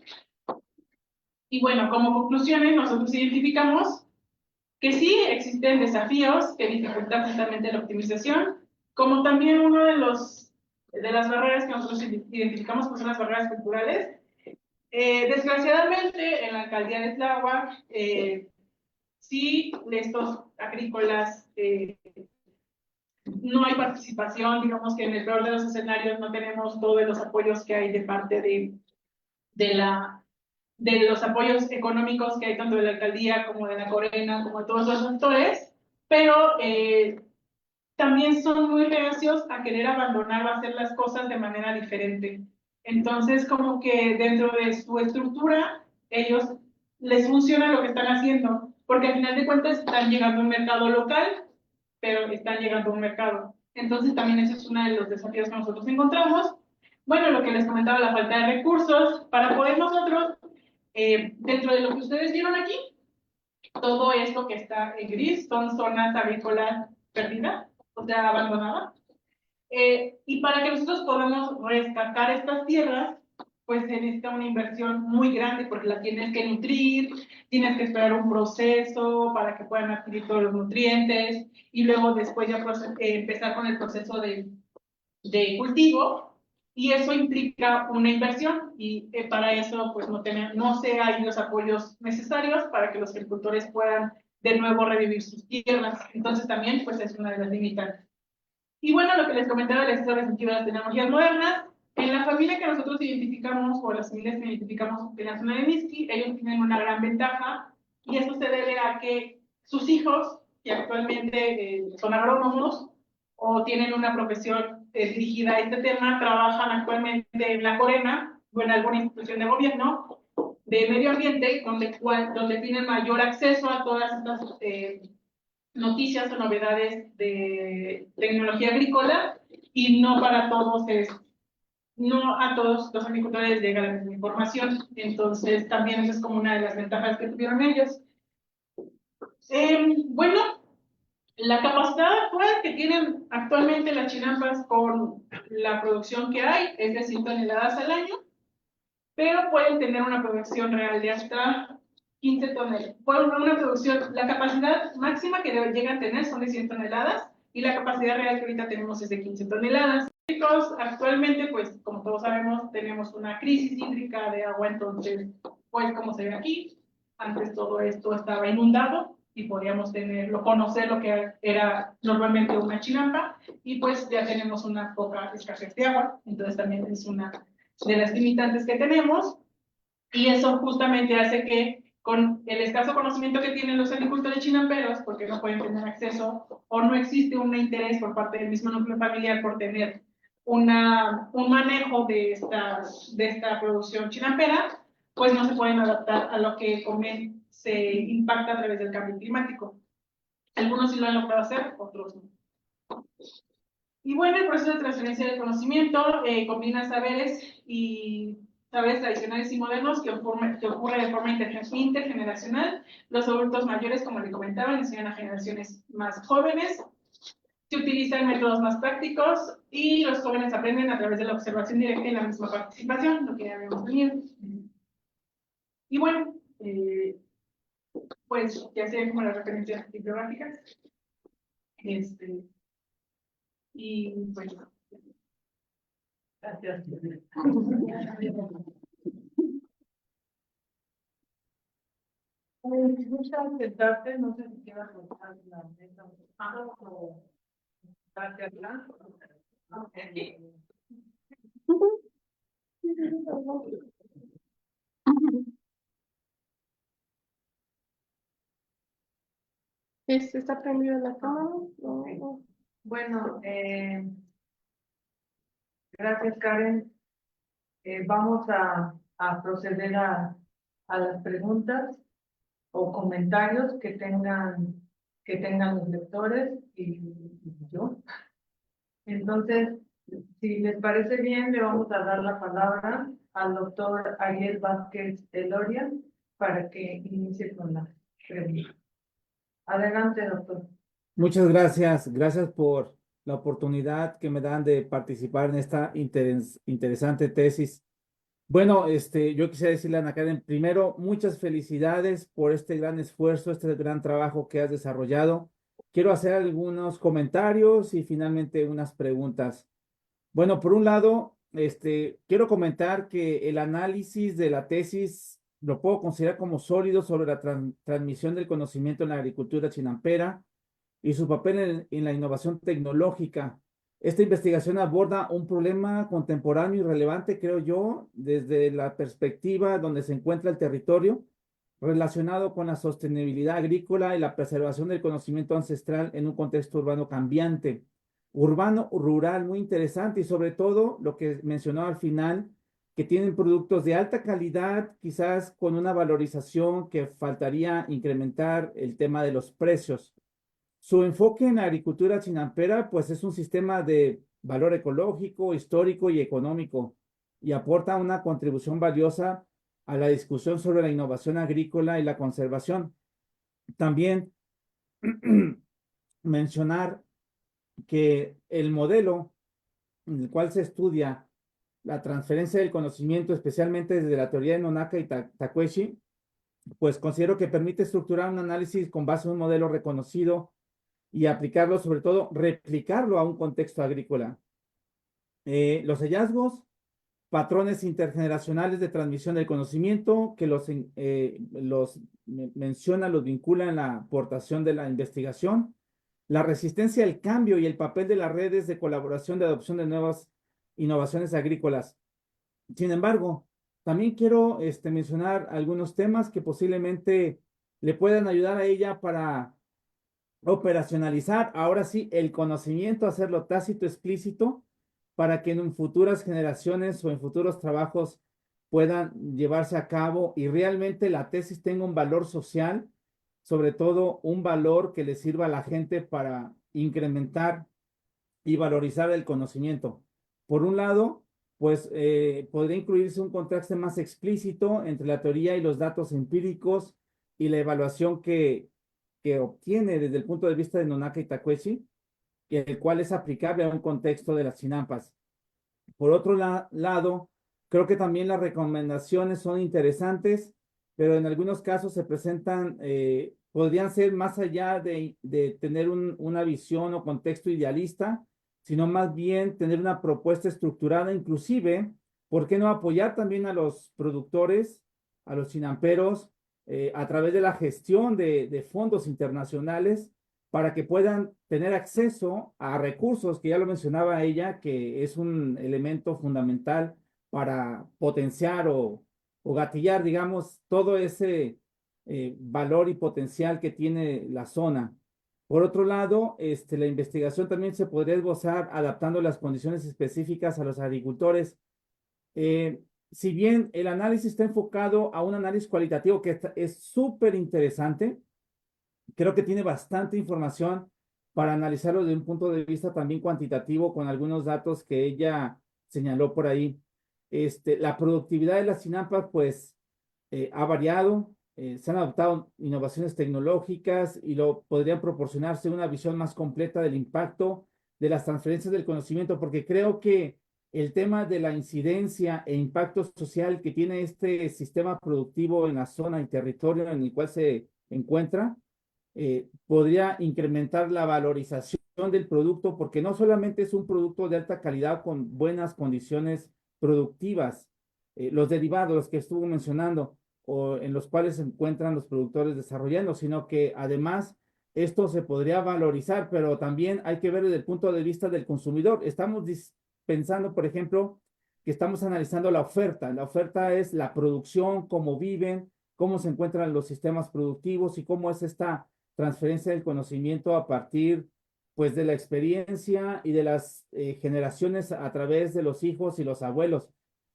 Y bueno, como conclusiones, nosotros identificamos que sí existen desafíos que dificultan justamente la optimización, como también uno de las barreras que nosotros identificamos, pues son las barreras culturales. Desgraciadamente, en la alcaldía de Tláhuac, sí, de estos agrícolas, no hay participación, digamos que en el peor de los escenarios no tenemos todos los apoyos que hay de parte de los apoyos económicos que hay tanto de la alcaldía como de la Corena, como de todos los sectores, pero también son muy reacios a querer abandonar o hacer las cosas de manera diferente. Entonces, como que dentro de su estructura, ellos les funciona lo que están haciendo, porque al final de cuentas están llegando a un mercado local, pero están llegando a un mercado. Entonces, también ese es uno de los desafíos que nosotros encontramos. Bueno, lo que les comentaba, la falta de recursos, para poder nosotros, dentro de lo que ustedes vieron aquí, todo esto que está en gris son zonas agrícolas perdidas, o sea, abandonadas. Y para que nosotros podamos rescatar estas tierras, pues se necesita una inversión muy grande porque la tienes que nutrir, tienes que esperar un proceso para que puedan adquirir todos los nutrientes y luego después ya empezar con el proceso de cultivo, y eso implica una inversión y para eso pues no se hay los apoyos necesarios para que los agricultores puedan de nuevo revivir sus tierras. Entonces también pues es una de las limitantes. Y bueno, lo que les comentaba de las tecnologías modernas, en la familia que nosotros identificamos, o las familias que identificamos en la zona de Mixqui, ellos tienen una gran ventaja, y eso se debe a que sus hijos, que actualmente son agrónomos, o tienen una profesión dirigida a este tema, trabajan actualmente en la Corena, o en alguna institución de gobierno, de medio ambiente, donde tienen mayor acceso a todas estas noticias o novedades de tecnología agrícola, y no para todos no a todos los agricultores llega la misma información. Entonces también esa es como una de las ventajas que tuvieron ellos. Bueno, La capacidad actual que tienen actualmente las chinampas con la producción que hay es de 100 toneladas al año, pero pueden tener una producción real de hasta 15 toneladas. Pueden una producción, la capacidad máxima que llegan a tener son de 100 toneladas y la capacidad real que ahorita tenemos es de 15 toneladas. Actualmente, pues, como todos sabemos, tenemos una crisis hídrica de agua, entonces, pues, como se ve aquí, antes todo esto estaba inundado y podíamos conocer lo que era normalmente una chinampa, y pues ya tenemos una poca escasez de agua, entonces también es una de las limitantes que tenemos, y eso justamente hace que con el escaso conocimiento que tienen los agricultores chinamperos, porque no pueden tener acceso o no existe un interés por parte del mismo núcleo familiar por tener un manejo de esta producción chinampera, pues no se pueden adaptar a lo que se impacta a través del cambio climático. Algunos sí lo han logrado hacer, otros no. Y bueno, el proceso de transferencia del conocimiento combina saberes tradicionales y modernos que ocurre de forma intergeneracional. Los adultos mayores, como le comentaba, enseñan a generaciones más jóvenes. Se utilizan métodos más prácticos y los jóvenes aprenden a través de la observación directa y la misma participación, lo que ya habíamos tenido. Y bueno, pues ya sé como las referencias bibliográficas. Y pues Gracias. Muchas sentarte, no sé si quieras contar la mesa o sentarte atrás. ¿Está prendida la cámara? Ok. Bueno, gracias, Karen. Vamos a proceder a las preguntas o comentarios que tengan los lectores y yo. Entonces, si les parece bien, le vamos a dar la palabra al doctor Ariel Vázquez Eloria para que inicie con la pregunta. Adelante, doctor. Muchas gracias. Gracias por la oportunidad que me dan de participar en esta interesante tesis. Bueno, yo quisiera decirle a Ana Karen, primero, muchas felicidades por este gran esfuerzo, este gran trabajo que has desarrollado. Quiero hacer algunos comentarios y finalmente unas preguntas. Bueno, por un lado, quiero comentar que el análisis de la tesis lo puedo considerar como sólido sobre la transmisión del conocimiento en la agricultura chinampera y su papel en la innovación tecnológica. Esta investigación aborda un problema contemporáneo y relevante, creo yo, desde la perspectiva donde se encuentra el territorio, relacionado con la sostenibilidad agrícola y la preservación del conocimiento ancestral en un contexto urbano cambiante. Urbano, rural, muy interesante, y sobre todo lo que mencionó al final, que tienen productos de alta calidad, quizás con una valorización que faltaría incrementar el tema de los precios. Su enfoque en la agricultura chinampera, pues es un sistema de valor ecológico, histórico y económico, y aporta una contribución valiosa a la discusión sobre la innovación agrícola y la conservación. También mencionar que el modelo en el cual se estudia la transferencia del conocimiento, especialmente desde la teoría de Nonaka y Takeshi, pues considero que permite estructurar un análisis con base en un modelo reconocido y aplicarlo, sobre todo, replicarlo a un contexto agrícola. Los hallazgos, patrones intergeneracionales de transmisión del conocimiento, que los menciona, los vincula en la aportación de la investigación, la resistencia al cambio y el papel de las redes de colaboración de adopción de nuevas innovaciones agrícolas. Sin embargo, también quiero mencionar algunos temas que posiblemente le puedan ayudar a ella para operacionalizar ahora sí el conocimiento, hacerlo tácito, explícito, para que en futuras generaciones o en futuros trabajos puedan llevarse a cabo y realmente la tesis tenga un valor social, sobre todo un valor que le sirva a la gente para incrementar y valorizar el conocimiento. Por un lado, pues podría incluirse un contraste más explícito entre la teoría y los datos empíricos y la evaluación que que obtiene desde el punto de vista de Nonaka Itakuechi, el cual es aplicable a un contexto de las chinampas. Por otro lado, creo que también las recomendaciones son interesantes, pero en algunos casos se presentan, podrían ser más allá de tener una visión o contexto idealista, sino más bien tener una propuesta estructurada, inclusive, ¿por qué no apoyar también a los productores, a los chinamperos, a través de la gestión de fondos internacionales para que puedan tener acceso a recursos, que ya lo mencionaba ella, que es un elemento fundamental para potenciar o gatillar, digamos, todo ese valor y potencial que tiene la zona. Por otro lado, la investigación también se podría esbozar adaptando las condiciones específicas a los agricultores. Si bien el análisis está enfocado a un análisis cualitativo que es súper interesante, creo que tiene bastante información para analizarlo desde un punto de vista también cuantitativo con algunos datos que ella señaló por ahí. La productividad de las chinampas, pues, ha variado, se han adoptado innovaciones tecnológicas y lo podrían proporcionarse una visión más completa del impacto de las transferencias del conocimiento, porque creo que el tema de la incidencia e impacto social que tiene este sistema productivo en la zona y territorio en el cual se encuentra, podría incrementar la valorización del producto, porque no solamente es un producto de alta calidad con buenas condiciones productivas, los derivados, los que estuvo mencionando, o en los cuales se encuentran los productores desarrollando, sino que además esto se podría valorizar, pero también hay que ver desde el punto de vista del consumidor. Estamos pensando, por ejemplo, que estamos analizando la oferta. La oferta es la producción, cómo viven, cómo se encuentran los sistemas productivos y cómo es esta transferencia del conocimiento a partir, pues, de la experiencia y de las generaciones a través de los hijos y los abuelos.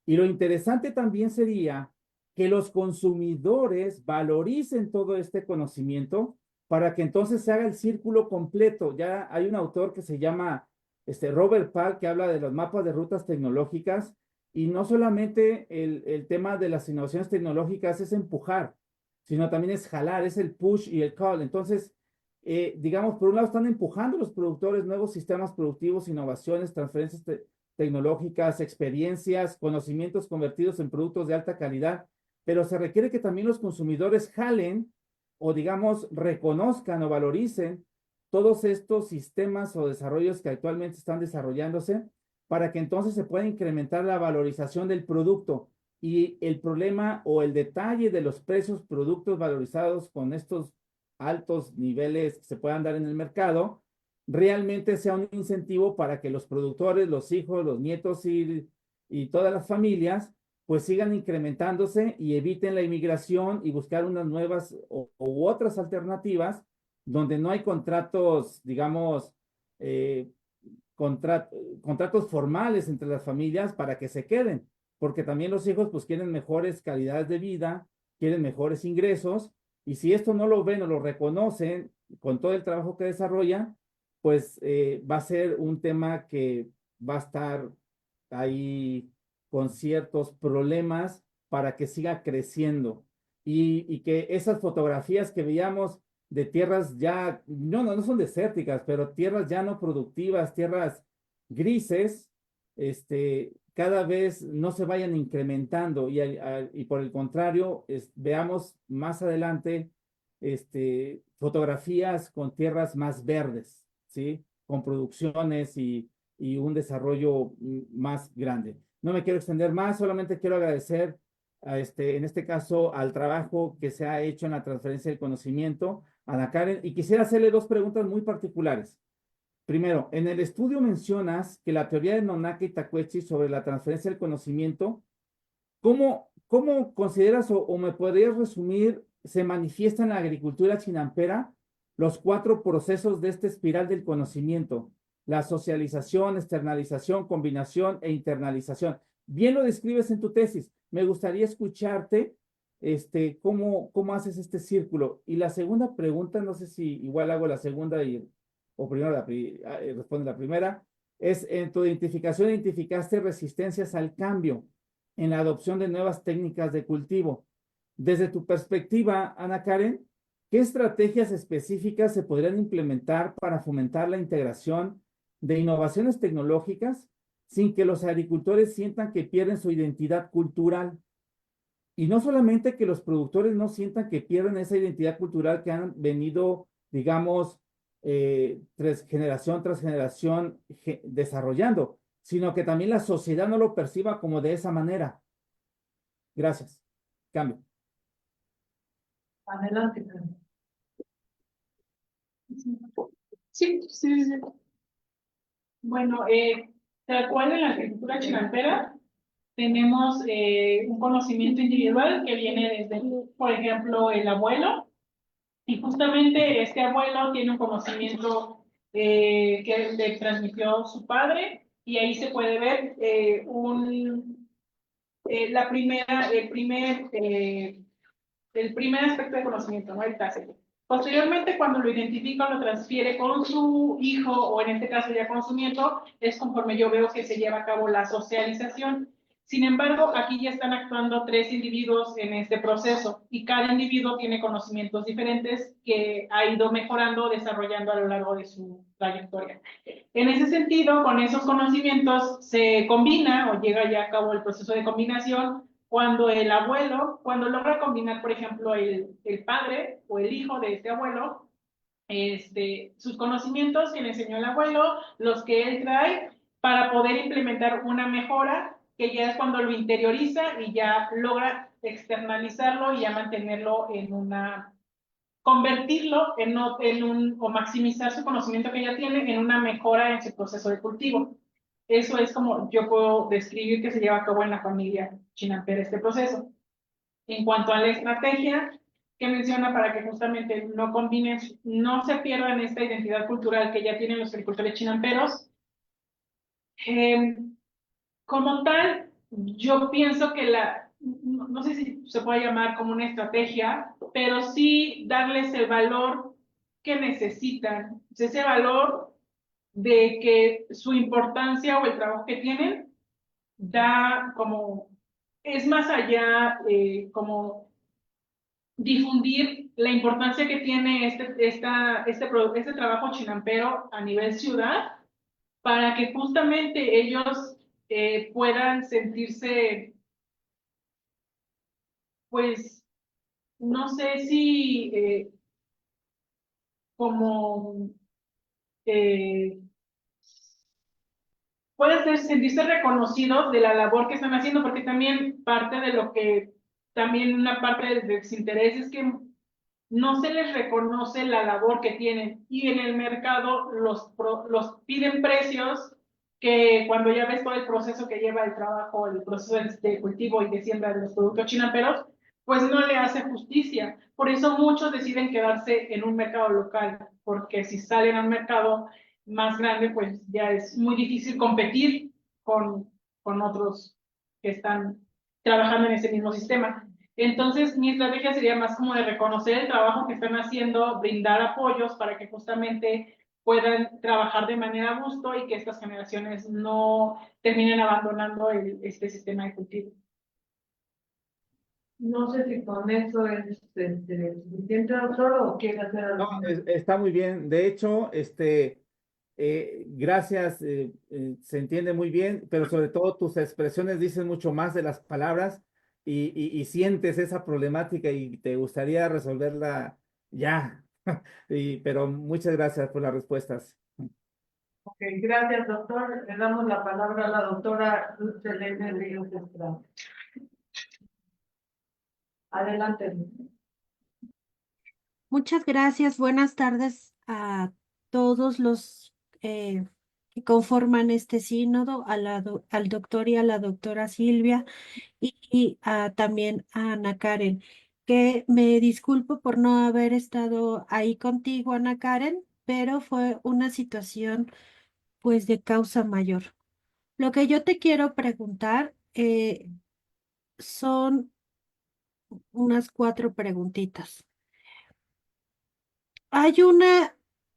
Y lo interesante también sería que los consumidores valoricen todo este conocimiento para que entonces se haga el círculo completo. Ya hay un autor que se llama Robert Park, que habla de los mapas de rutas tecnológicas, y no solamente el tema de las innovaciones tecnológicas es empujar, sino también es jalar, es el push y el call. Entonces, digamos, por un lado están empujando los productores nuevos sistemas productivos, innovaciones, transferencias tecnológicas, experiencias, conocimientos convertidos en productos de alta calidad, pero se requiere que también los consumidores jalen o, digamos, reconozcan o valoricen todos estos sistemas o desarrollos que actualmente están desarrollándose para que entonces se pueda incrementar la valorización del producto. Y el problema o el detalle de los precios productos valorizados con estos altos niveles que se puedan dar en el mercado, realmente sea un incentivo para que los productores, los hijos, los nietos y todas las familias pues sigan incrementándose y eviten la inmigración y buscar unas nuevas u otras alternativas donde no hay contratos, digamos, contratos formales entre las familias para que se queden, porque también los hijos pues quieren mejores calidades de vida, quieren mejores ingresos, y si esto no lo ven o lo reconocen con todo el trabajo que desarrollan, pues va a ser un tema que va a estar ahí con ciertos problemas para que siga creciendo y que esas fotografías que veíamos de tierras ya, no son desérticas, pero tierras ya no productivas, tierras grises, cada vez no se vayan incrementando y por el contrario, veamos más adelante fotografías con tierras más verdes, ¿sí? Con producciones y un desarrollo más grande. No me quiero extender más, solamente quiero agradecer en este caso al trabajo que se ha hecho en la transferencia del conocimiento a Ana Karen, y quisiera hacerle dos preguntas muy particulares. Primero, en el estudio mencionas que la teoría de Nonaka Itakuechi sobre la transferencia del conocimiento, ¿cómo consideras o me podrías resumir, se manifiesta en la agricultura chinampera los 4 procesos de esta espiral del conocimiento? La socialización, externalización, combinación e internalización. Bien lo describes en tu tesis. Me gustaría escucharte cómo haces este círculo. Y la segunda pregunta, no sé si igual hago la segunda o primero responde la primera, es en tu identificación identificaste resistencias al cambio en la adopción de nuevas técnicas de cultivo. Desde tu perspectiva, Ana Karen, ¿qué estrategias específicas se podrían implementar para fomentar la integración de innovaciones tecnológicas sin que los agricultores sientan que pierden su identidad cultural? Y no solamente que los productores no sientan que pierden esa identidad cultural que han venido, digamos, generación tras generación desarrollando, sino que también la sociedad no lo perciba como de esa manera. Gracias. Cambio. Adelante, Carmen. Sí, sí, sí. Bueno, tal cual en la agricultura chinampera tenemos un conocimiento individual que viene desde, por ejemplo, el abuelo, y justamente este abuelo tiene un conocimiento que le transmitió su padre, y ahí se puede ver el primer aspecto de conocimiento, ¿no? El tácito. Posteriormente, cuando lo identifica o lo transfiere con su hijo, o en este caso ya con su nieto, es conforme yo veo que se lleva a cabo la socialización. Sin embargo, aquí ya están actuando 3 individuos en este proceso, y cada individuo tiene conocimientos diferentes que ha ido mejorando, desarrollando a lo largo de su trayectoria. En ese sentido, con esos conocimientos se combina o llega ya a cabo el proceso de combinación cuando el abuelo, cuando logra combinar, por ejemplo, el padre o el hijo de este abuelo, sus conocimientos que le enseñó el abuelo, los que él trae, para poder implementar una mejora, que ya es cuando lo interioriza y ya logra externalizarlo y ya mantenerlo en una, convertirlo o maximizar su conocimiento que ya tiene en una mejora en su proceso de cultivo. Eso es como yo puedo describir que se lleva a cabo en la familia chinampera este proceso. En cuanto a la estrategia que menciona para que justamente no combinen, no se pierdan esta identidad cultural que ya tienen los agricultores chinamperos, como tal, yo pienso que no sé si se puede llamar como una estrategia, pero sí darles el valor que necesitan, ese valor de que su importancia o el trabajo que tienen da como, es más allá, como difundir la importancia que tiene este trabajo chinampero a nivel ciudad, para que justamente ellos puedan sentirse, pues, no sé si como eh, pueden sentirse reconocidos de la labor que están haciendo, porque también parte de lo que, también una parte del desinterés es que no se les reconoce la labor que tienen, y en el mercado los piden precios que, cuando ya ves todo el proceso que lleva el trabajo, el proceso de cultivo y de siembra de los productos chinamperos, pues no le hace justicia. Por eso muchos deciden quedarse en un mercado local, porque si salen a un mercado más grande, pues ya es muy difícil competir con otros que están trabajando en ese mismo sistema. Entonces, mi estrategia sería más como de reconocer el trabajo que están haciendo, brindar apoyos para que justamente puedan trabajar de manera a gusto y que estas generaciones no terminen abandonando este sistema de cultivo. No sé si con eso es suficiente, doctor, o quiere hacer algo. No, está muy bien. De hecho, gracias, se entiende muy bien, pero sobre todo tus expresiones dicen mucho más de las palabras, y sientes esa problemática y te gustaría resolverla ya. Pero muchas gracias por las respuestas. Ok, gracias, doctor. Le damos la palabra a la doctora Luz Helena Ríos Estrada. Adelante. Muchas gracias. Buenas tardes a todos los que conforman este sínodo, al doctor y a la doctora Silvia, y también a Ana Karen, que me disculpo por no haber estado ahí contigo, Ana Karen, pero fue una situación pues de causa mayor. Lo que yo te quiero preguntar son unas 4 preguntitas. Hay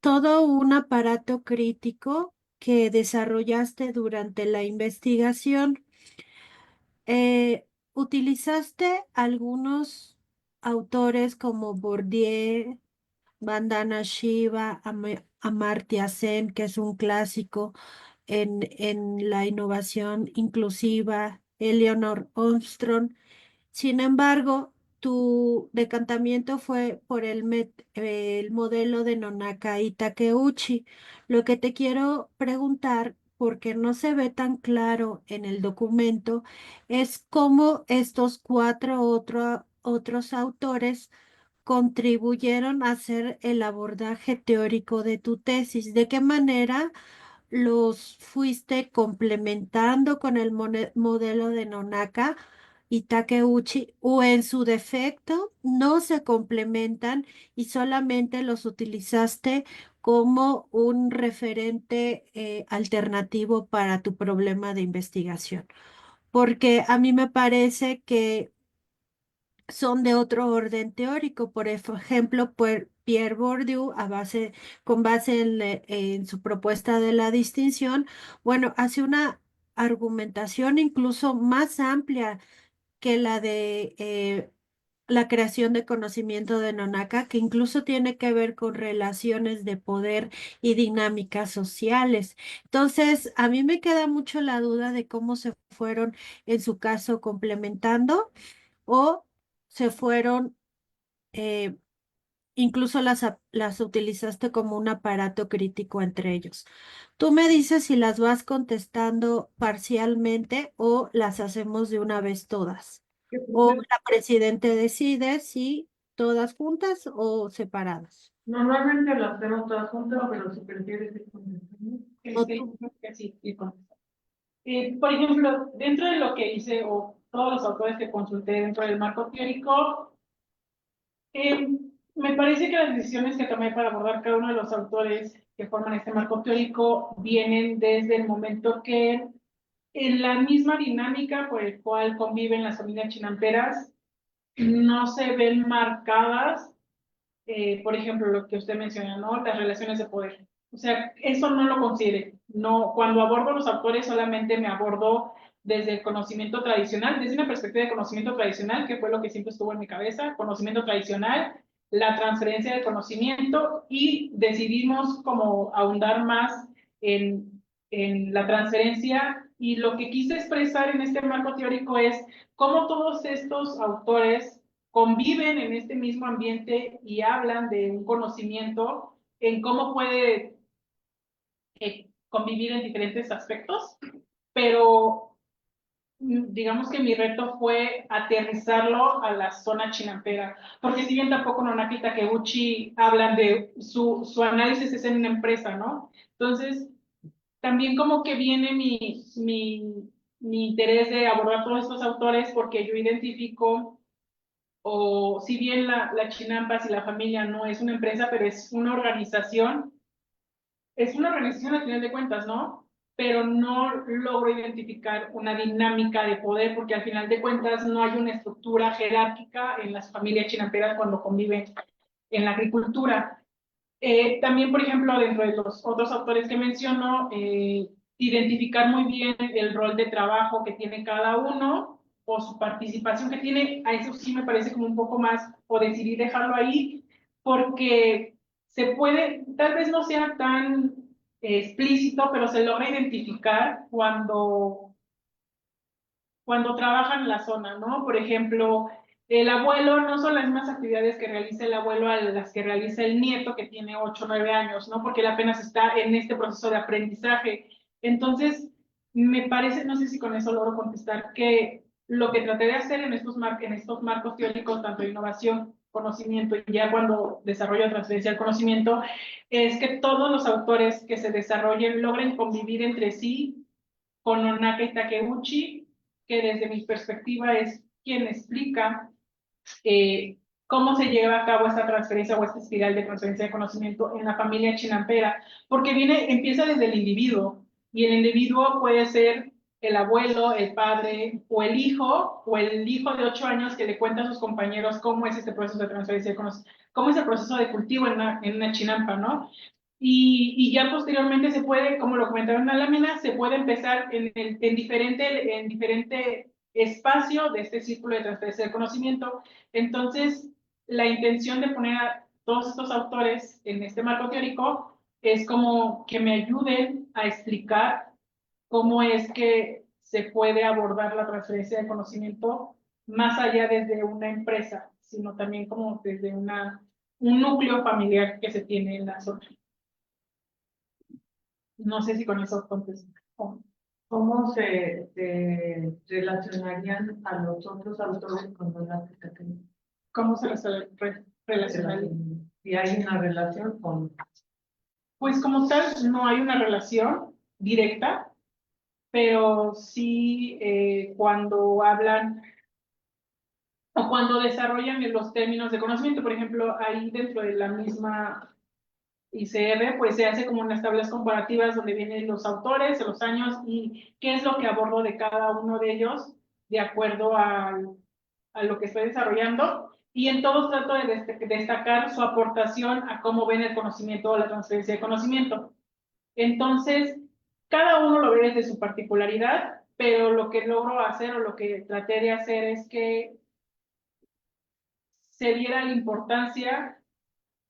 todo un aparato crítico que desarrollaste durante la investigación. Utilizaste algunos autores como Bourdieu, Vandana Shiva, Amartya Sen, que es un clásico en la innovación inclusiva, Eleanor Armstrong. Sin embargo, tu decantamiento fue por el modelo de Nonaka y Takeuchi. Lo que te quiero preguntar, porque no se ve tan claro en el documento, es cómo estos otros autores contribuyeron a hacer el abordaje teórico de tu tesis. ¿De qué manera los fuiste complementando con el modelo de Nonaka y Takeuchi, o en su defecto no se complementan y solamente los utilizaste como un referente alternativo para tu problema de investigación? Porque a mí me parece que son de otro orden teórico. Por ejemplo, Pierre Bourdieu, con base en su propuesta de la distinción, bueno, hace una argumentación incluso más amplia que la de la creación de conocimiento de Nonaka, que incluso tiene que ver con relaciones de poder y dinámicas sociales. Entonces, a mí me queda mucho la duda de cómo se fueron, en su caso, complementando o se fueron, eh, incluso las utilizaste como un aparato crítico entre ellos. Tú me dices si las vas contestando parcialmente o las hacemos de una vez todas. O la presidente decide si todas juntas o separadas. Normalmente las hacemos todas juntas, pero si prefieres ir con O Sí, tú. creo que sí, y por ejemplo, dentro de lo que hice o todos los autores que consulté dentro del marco teórico, eh, me parece que las decisiones que tomé para abordar cada uno de los autores que forman este marco teórico vienen desde el momento que en la misma dinámica por el cual conviven las familias chinamperas no se ven marcadas, por ejemplo, lo que usted menciona, ¿no? Las relaciones de poder. O sea, eso no lo considere. No, cuando abordo los autores solamente me abordo desde el conocimiento tradicional, desde una perspectiva de conocimiento tradicional, que fue lo que siempre estuvo en mi cabeza, conocimiento tradicional, la transferencia del conocimiento, y decidimos como ahondar más en la transferencia, y lo que quise expresar en este marco teórico es cómo todos estos autores conviven en este mismo ambiente y hablan de un conocimiento en cómo puede convivir en diferentes aspectos, pero digamos que mi reto fue aterrizarlo a la zona chinampera, porque si bien tampoco Nonaka y Takeuchi hablan de su análisis es en una empresa, ¿no? Entonces, también como que viene mi interés de abordar todos estos autores porque yo identifico, o si bien la Chinampas y la familia no es una empresa, pero es una organización al final de cuentas, ¿no? Pero no logro identificar una dinámica de poder porque al final de cuentas no hay una estructura jerárquica en las familias chinamperas cuando conviven en la agricultura. También, por ejemplo, dentro de los otros autores que menciono, identificar muy bien el rol de trabajo que tiene cada uno o su participación que tiene, a eso sí me parece como un poco más, o decidí dejarlo ahí, porque se puede, tal vez no sea tan explícito, pero se logra identificar cuando trabajan en la zona, ¿no? Por ejemplo, el abuelo no son las mismas actividades que realiza el abuelo a las que realiza el nieto que tiene 8 o 9 años, ¿no? Porque él apenas está en este proceso de aprendizaje. Entonces, me parece, no sé si con eso logro contestar, que lo que traté de hacer en estos marcos teóricos, tanto de innovación, conocimiento y ya cuando desarrollo transferencia del conocimiento, es que todos los autores que se desarrollen logren convivir entre sí con Nonaka y Takeuchi, que desde mi perspectiva es quien explica cómo se lleva a cabo esta transferencia o esta espiral de transferencia de conocimiento en la familia chinampera, porque empieza desde el individuo, y el individuo puede ser el abuelo, el padre o el hijo de 8 años que le cuenta a sus compañeros cómo es este proceso de transferencia de conocimiento, cómo es el proceso de cultivo en una chinampa, ¿no? Y ya posteriormente se puede, como lo comentaron en la lámina, se puede empezar en diferente espacio de este círculo de transferencia de conocimiento. Entonces, la intención de poner todos estos autores en este marco teórico es como que me ayuden a explicar cómo es que se puede abordar la transferencia de conocimiento más allá desde una empresa, sino también como desde un núcleo familiar que se tiene en la zona. No sé si con eso contesto. ¿Cómo se relacionarían a los otros autores con la aplicación? ¿Cómo se relacionaría? Si hay una relación con... Pues como tal, no hay una relación directa, pero sí cuando hablan o cuando desarrollan los términos de conocimiento, por ejemplo, ahí dentro de la misma ICR, pues se hace como unas tablas comparativas donde vienen los autores, los años y qué es lo que abordo de cada uno de ellos de acuerdo a lo que estoy desarrollando. Y en todos trato de destacar su aportación a cómo ven el conocimiento o la transferencia de conocimiento. Entonces, cada uno lo ve desde su particularidad, pero lo que logro hacer o lo que traté de hacer es que se diera la importancia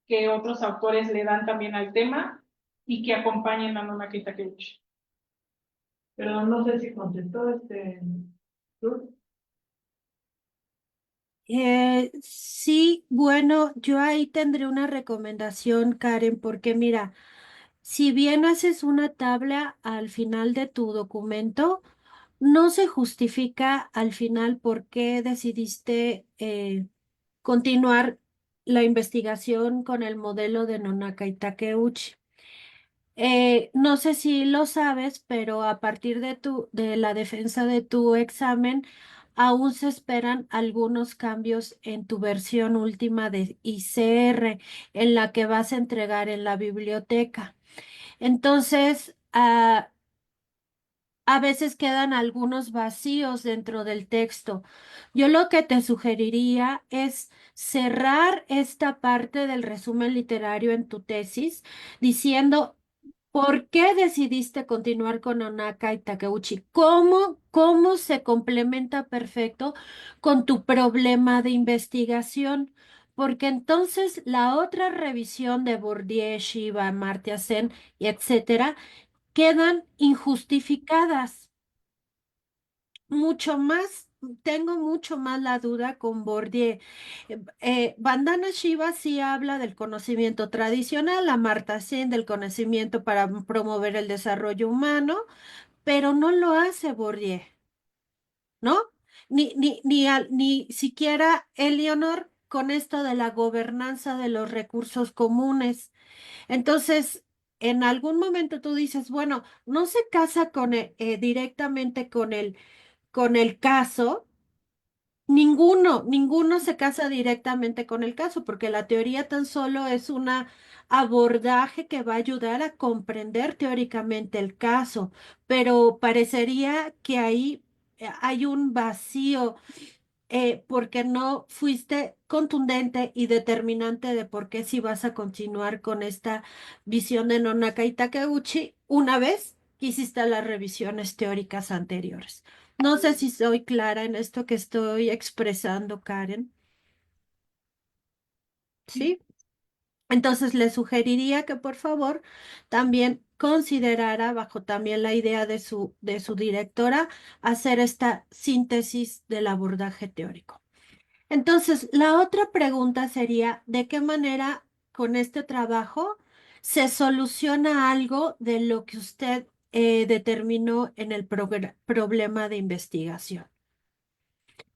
que otros autores le dan también al tema y que acompañen a Nona Takeuchi. Pero no sé si contestó Ruth. Sí, bueno, yo ahí tendré una recomendación, Karen, porque mira, si bien haces una tabla al final de tu documento, no se justifica al final por qué decidiste continuar la investigación con el modelo de Nonaka y Takeuchi. No sé si lo sabes, pero a partir de la defensa de tu examen, aún se esperan algunos cambios en tu versión última de ICR, en la que vas a entregar en la biblioteca. Entonces, a veces quedan algunos vacíos dentro del texto. Yo lo que te sugeriría es cerrar esta parte del resumen literario en tu tesis diciendo ¿por qué decidiste continuar con Onaka y Takeuchi? ¿Cómo se complementa perfecto con tu problema de investigación? Porque entonces la otra revisión de Bourdieu, Shiva, Amartya Sen, y etcétera, quedan injustificadas. Mucho más, tengo mucho más la duda con Bourdieu. Vandana Shiva sí habla del conocimiento tradicional, Amartya Sen del conocimiento para promover el desarrollo humano, pero no lo hace Bourdieu, ¿no? Ni siquiera Eleonor con esto de la gobernanza de los recursos comunes. Entonces, en algún momento tú dices, bueno, no se casa directamente con el caso. Ninguno se casa directamente con el caso, porque la teoría tan solo es un abordaje que va a ayudar a comprender teóricamente el caso, pero parecería que ahí hay un vacío porque no fuiste contundente y determinante de por qué si vas a continuar con esta visión de Nonaka y Takeuchi una vez que hiciste las revisiones teóricas anteriores. No sé si soy clara en esto que estoy expresando, Karen. ¿Sí? Entonces le sugeriría que por favor también considerara, bajo también la idea de su directora, hacer esta síntesis del abordaje teórico. Entonces, la otra pregunta sería, ¿de qué manera con este trabajo se soluciona algo de lo que usted determinó en el problema de investigación?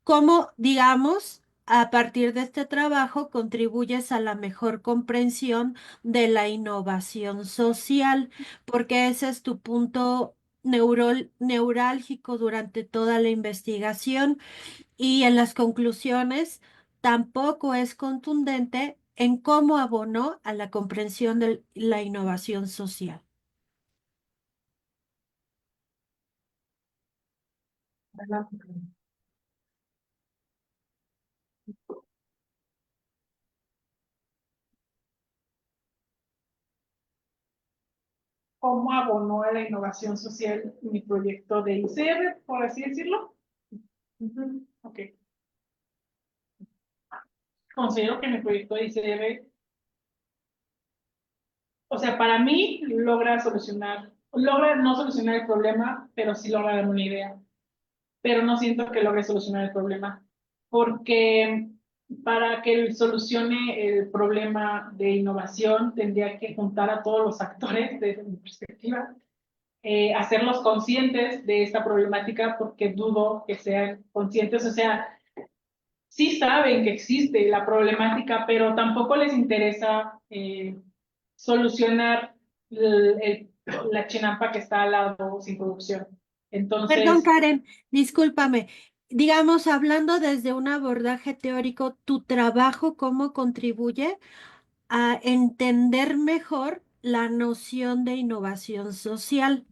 ¿Cómo, digamos, a partir de este trabajo contribuyes a la mejor comprensión de la innovación social? Porque ese es tu punto neurálgico durante toda la investigación y en las conclusiones tampoco es contundente en cómo abonó a la comprensión de la innovación social. ¿Cómo abonó a la innovación social mi proyecto de ICR, por así decirlo? Ok. Considero que mi proyecto de ICR o sea, para mí logra no solucionar el problema, pero sí logra dar una idea. Pero no siento que logre solucionar el problema, porque para que él solucione el problema de innovación tendría que juntar a todos los actores desde mi perspectiva, hacerlos conscientes de esta problemática, porque dudo que sean conscientes, o sea, sí saben que existe la problemática, pero tampoco les interesa solucionar la chinampa que está al lado sin producción. Perdón, Entonces, Karen, discúlpame. Digamos, hablando desde un abordaje teórico, ¿tu trabajo cómo contribuye a entender mejor la noción de innovación social?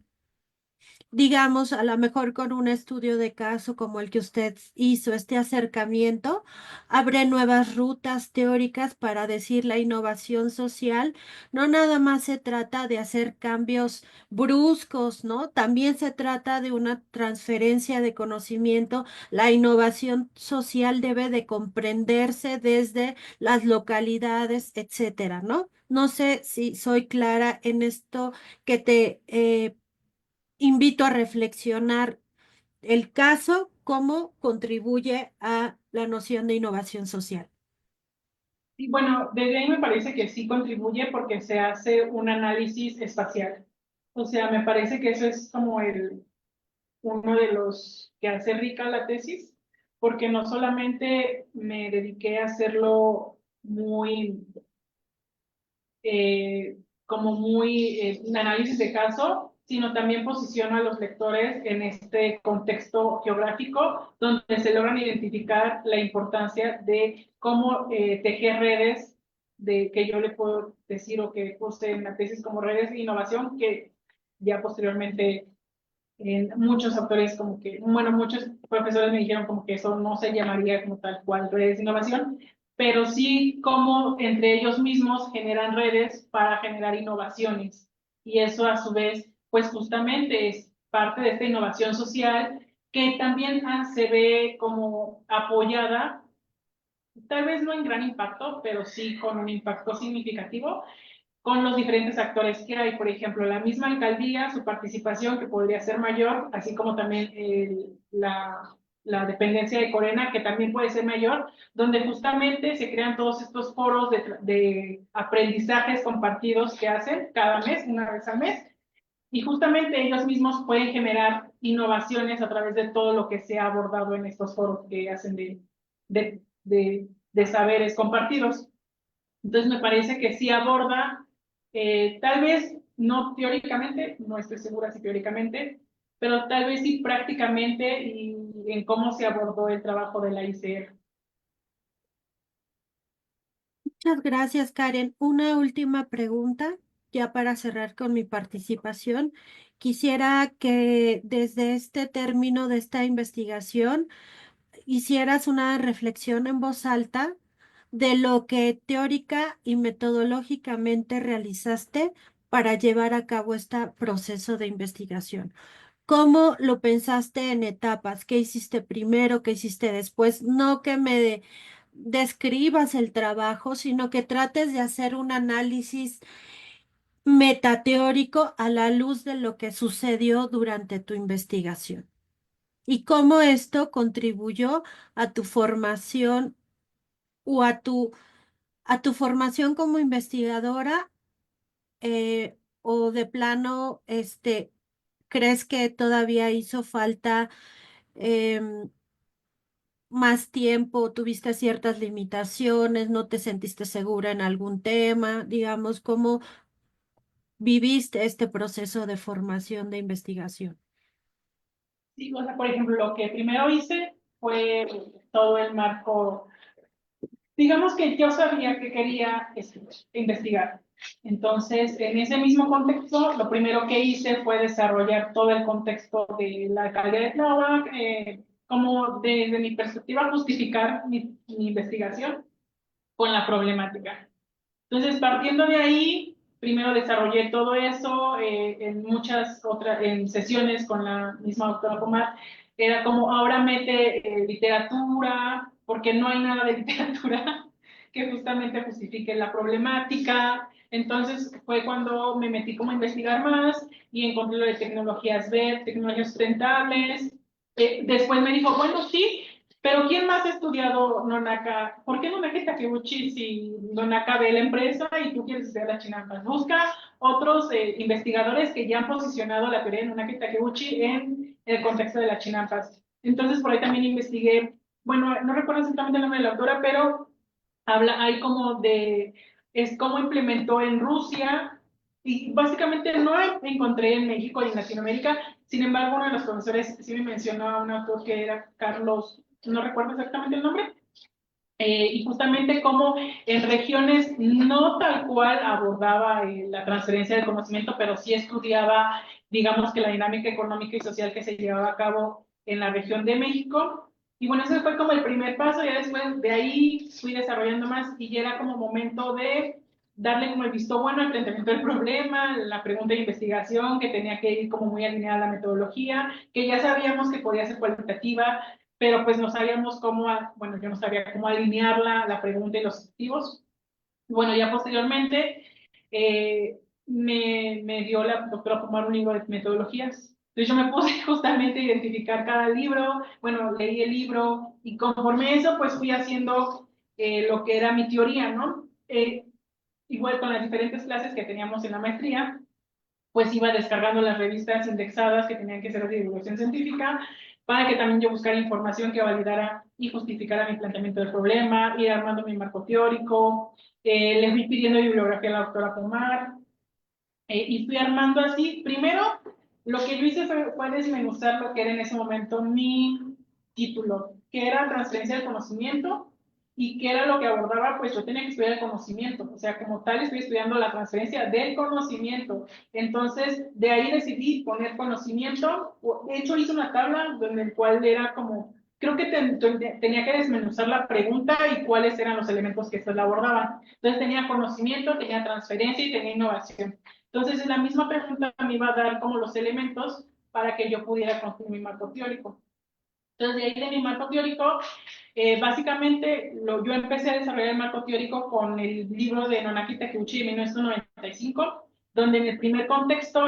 Digamos, a lo mejor con un estudio de caso como el que usted hizo, este acercamiento, abre nuevas rutas teóricas para decir la innovación social. No nada más se trata de hacer cambios bruscos, ¿no? También se trata de una transferencia de conocimiento. La innovación social debe de comprenderse desde las localidades, etcétera, ¿no? No sé si soy clara en esto que te invito a reflexionar el caso, cómo contribuye a la noción de innovación social. y bueno, desde ahí me parece que sí contribuye porque se hace un análisis espacial. O sea, me parece que eso es como uno de los que hace rica la tesis, porque no solamente me dediqué a hacerlo muy, un análisis de caso, sino también posiciona a los lectores en este contexto geográfico donde se logran identificar la importancia de cómo tejer redes, de que yo le puedo decir o que puse en la tesis como redes de innovación, que ya posteriormente muchos autores como que, bueno, muchos profesores me dijeron como que eso no se llamaría como tal cual redes de innovación, pero sí como entre ellos mismos generan redes para generar innovaciones. Y eso a su vez, pues justamente es parte de esta innovación social que también se ve como apoyada, tal vez no en gran impacto, pero sí con un impacto significativo con los diferentes actores que hay. Por ejemplo, la misma alcaldía, su participación que podría ser mayor, así como también la dependencia de Corena, que también puede ser mayor, donde justamente se crean todos estos foros de aprendizajes compartidos que hacen cada mes, una vez al mes, y justamente ellos mismos pueden generar innovaciones a través de todo lo que se ha abordado en estos foros que hacen de saberes compartidos. Entonces me parece que sí aborda, tal vez no teóricamente, no estoy segura si teóricamente, pero tal vez sí prácticamente y en cómo se abordó el trabajo de la ICR. Muchas gracias, Karen. Una última pregunta, ya para cerrar con mi participación. Quisiera que desde este término de esta investigación hicieras una reflexión en voz alta de lo que teórica y metodológicamente realizaste para llevar a cabo este proceso de investigación. ¿Cómo lo pensaste en etapas? ¿Qué hiciste primero? ¿Qué hiciste después? No que me describas el trabajo, sino que trates de hacer un análisis metateórico a la luz de lo que sucedió durante tu investigación y cómo esto contribuyó a tu formación o a tu formación como investigadora, o de plano, ¿crees que todavía hizo falta em, más tiempo, tuviste ciertas limitaciones, no te sentiste segura en algún tema? Digamos, ¿cómo viviste este proceso de formación de investigación? Sí, o sea, por ejemplo, lo que primero hice fue todo el marco. Digamos que yo sabía que quería investigar. Entonces, en ese mismo contexto, lo primero que hice fue desarrollar todo el contexto de la alcaldía de Tláhuac, como desde mi perspectiva justificar mi investigación con la problemática. Entonces, partiendo de ahí, primero desarrollé todo eso en muchas otras, en sesiones con la misma doctora Pomar, era como ahora mete literatura, porque no hay nada de literatura que justamente justifique la problemática. Entonces fue cuando me metí como a investigar más y encontré lo de tecnologías verdes, tecnologías sustentables. Después me dijo, bueno, sí, pero ¿quién más ha estudiado Nonaka? ¿Por qué Nonaka y Takeuchi si Nonaka ve la empresa y tú quieres estudiar las chinampas? Busca otros investigadores que ya han posicionado la teoría de Nonaka y Takeuchi en el contexto de las chinampas. Entonces por ahí también investigué, bueno, no recuerdo exactamente el nombre de la autora, pero habla ahí como de, es cómo implementó en Rusia, y básicamente no encontré en México y en Latinoamérica. Sin embargo, uno de los profesores sí me mencionó a un autor que era Carlos, no recuerdo exactamente el nombre, y justamente cómo en regiones no tal cual abordaba la transferencia del conocimiento, pero sí estudiaba, digamos que la dinámica económica y social que se llevaba a cabo en la región de México. Y bueno, ese fue como el primer paso, ya después de ahí fui desarrollando más y ya era como momento de darle como el visto bueno al planteamiento del problema, la pregunta de investigación, que tenía que ir como muy alineada a la metodología, que ya sabíamos que podía ser cualitativa, pero pues no sabíamos cómo, bueno, yo no sabía cómo alinear la pregunta y los objetivos. Bueno, ya posteriormente me dio la doctora Pomar un libro de metodologías. Entonces yo me puse justamente a identificar cada libro, bueno, leí el libro y conforme eso, pues fui haciendo lo que era mi teoría, ¿no? Igual con las diferentes clases que teníamos en la maestría, pues iba descargando las revistas indexadas que tenían que ser de divulgación científica, para que también yo buscara información que validara y justificara mi planteamiento del problema, ir armando mi marco teórico, le fui pidiendo bibliografía a la doctora Pomar, y fui armando así. Primero, lo que yo hice fue desmenuzar lo que era en ese momento mi título, que era transferencia del conocimiento, y que era lo que abordaba, pues yo tenía que estudiar el conocimiento, o sea, como tal estoy estudiando la transferencia del conocimiento. Entonces, de ahí decidí poner conocimiento. De hecho, hice una tabla donde el cual era como, creo que tenía que desmenuzar la pregunta y cuáles eran los elementos que se la abordaban. Entonces, tenía conocimiento, tenía transferencia y tenía innovación. Entonces, en la misma pregunta me iba a dar como los elementos para que yo pudiera construir mi marco teórico. Entonces, de ahí de mi marco teórico, básicamente yo empecé a desarrollar el marco teórico con el libro de Nonaki Takeuchi de 1995, donde en el primer contexto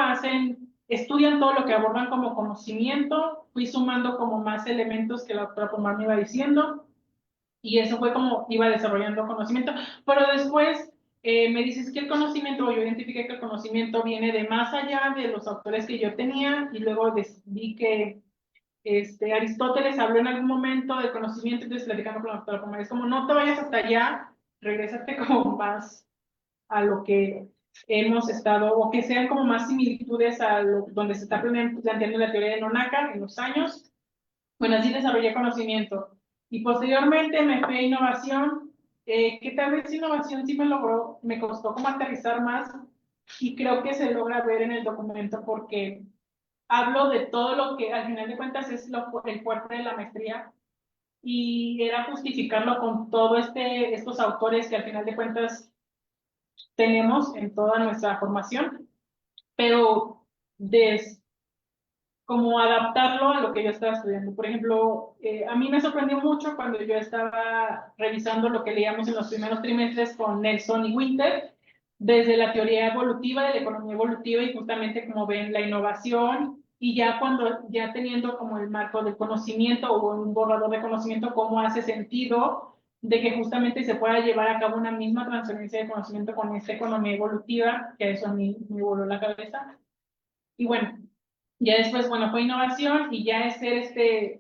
estudian todo lo que abordan como conocimiento. Fui sumando como más elementos que la doctora Pomar me iba diciendo, y eso fue como iba desarrollando conocimiento. Pero después me dices que el conocimiento, o yo identifiqué que el conocimiento viene de más allá de los autores que yo tenía, y luego vi que Aristóteles habló en algún momento del conocimiento, entonces platicando con la doctora Pomar, es como no te vayas hasta allá, regrésate como más a lo que hemos estado, o que sean como más similitudes a donde se está planteando la teoría de Nonaka en los años. Bueno, así desarrollé conocimiento. Y posteriormente me fui a innovación, que tal vez innovación sí me costó como aterrizar más, y creo que se logra ver en el documento porque hablo de todo lo que al final de cuentas es el fuerte de la maestría, y era justificarlo con todos estos autores que al final de cuentas tenemos en toda nuestra formación, pero como adaptarlo a lo que yo estaba estudiando. Por ejemplo, a mí me sorprendió mucho cuando yo estaba revisando lo que leíamos en los primeros trimestres con Nelson y Winter, desde la teoría evolutiva, de la economía evolutiva, y justamente como ven la innovación, y ya cuando ya teniendo como el marco del conocimiento o un borrador de conocimiento, cómo hace sentido de que justamente se pueda llevar a cabo una misma transferencia de conocimiento con esta economía evolutiva, que eso a mí me voló la cabeza. Y bueno, ya después, bueno, fue innovación, y ya es ser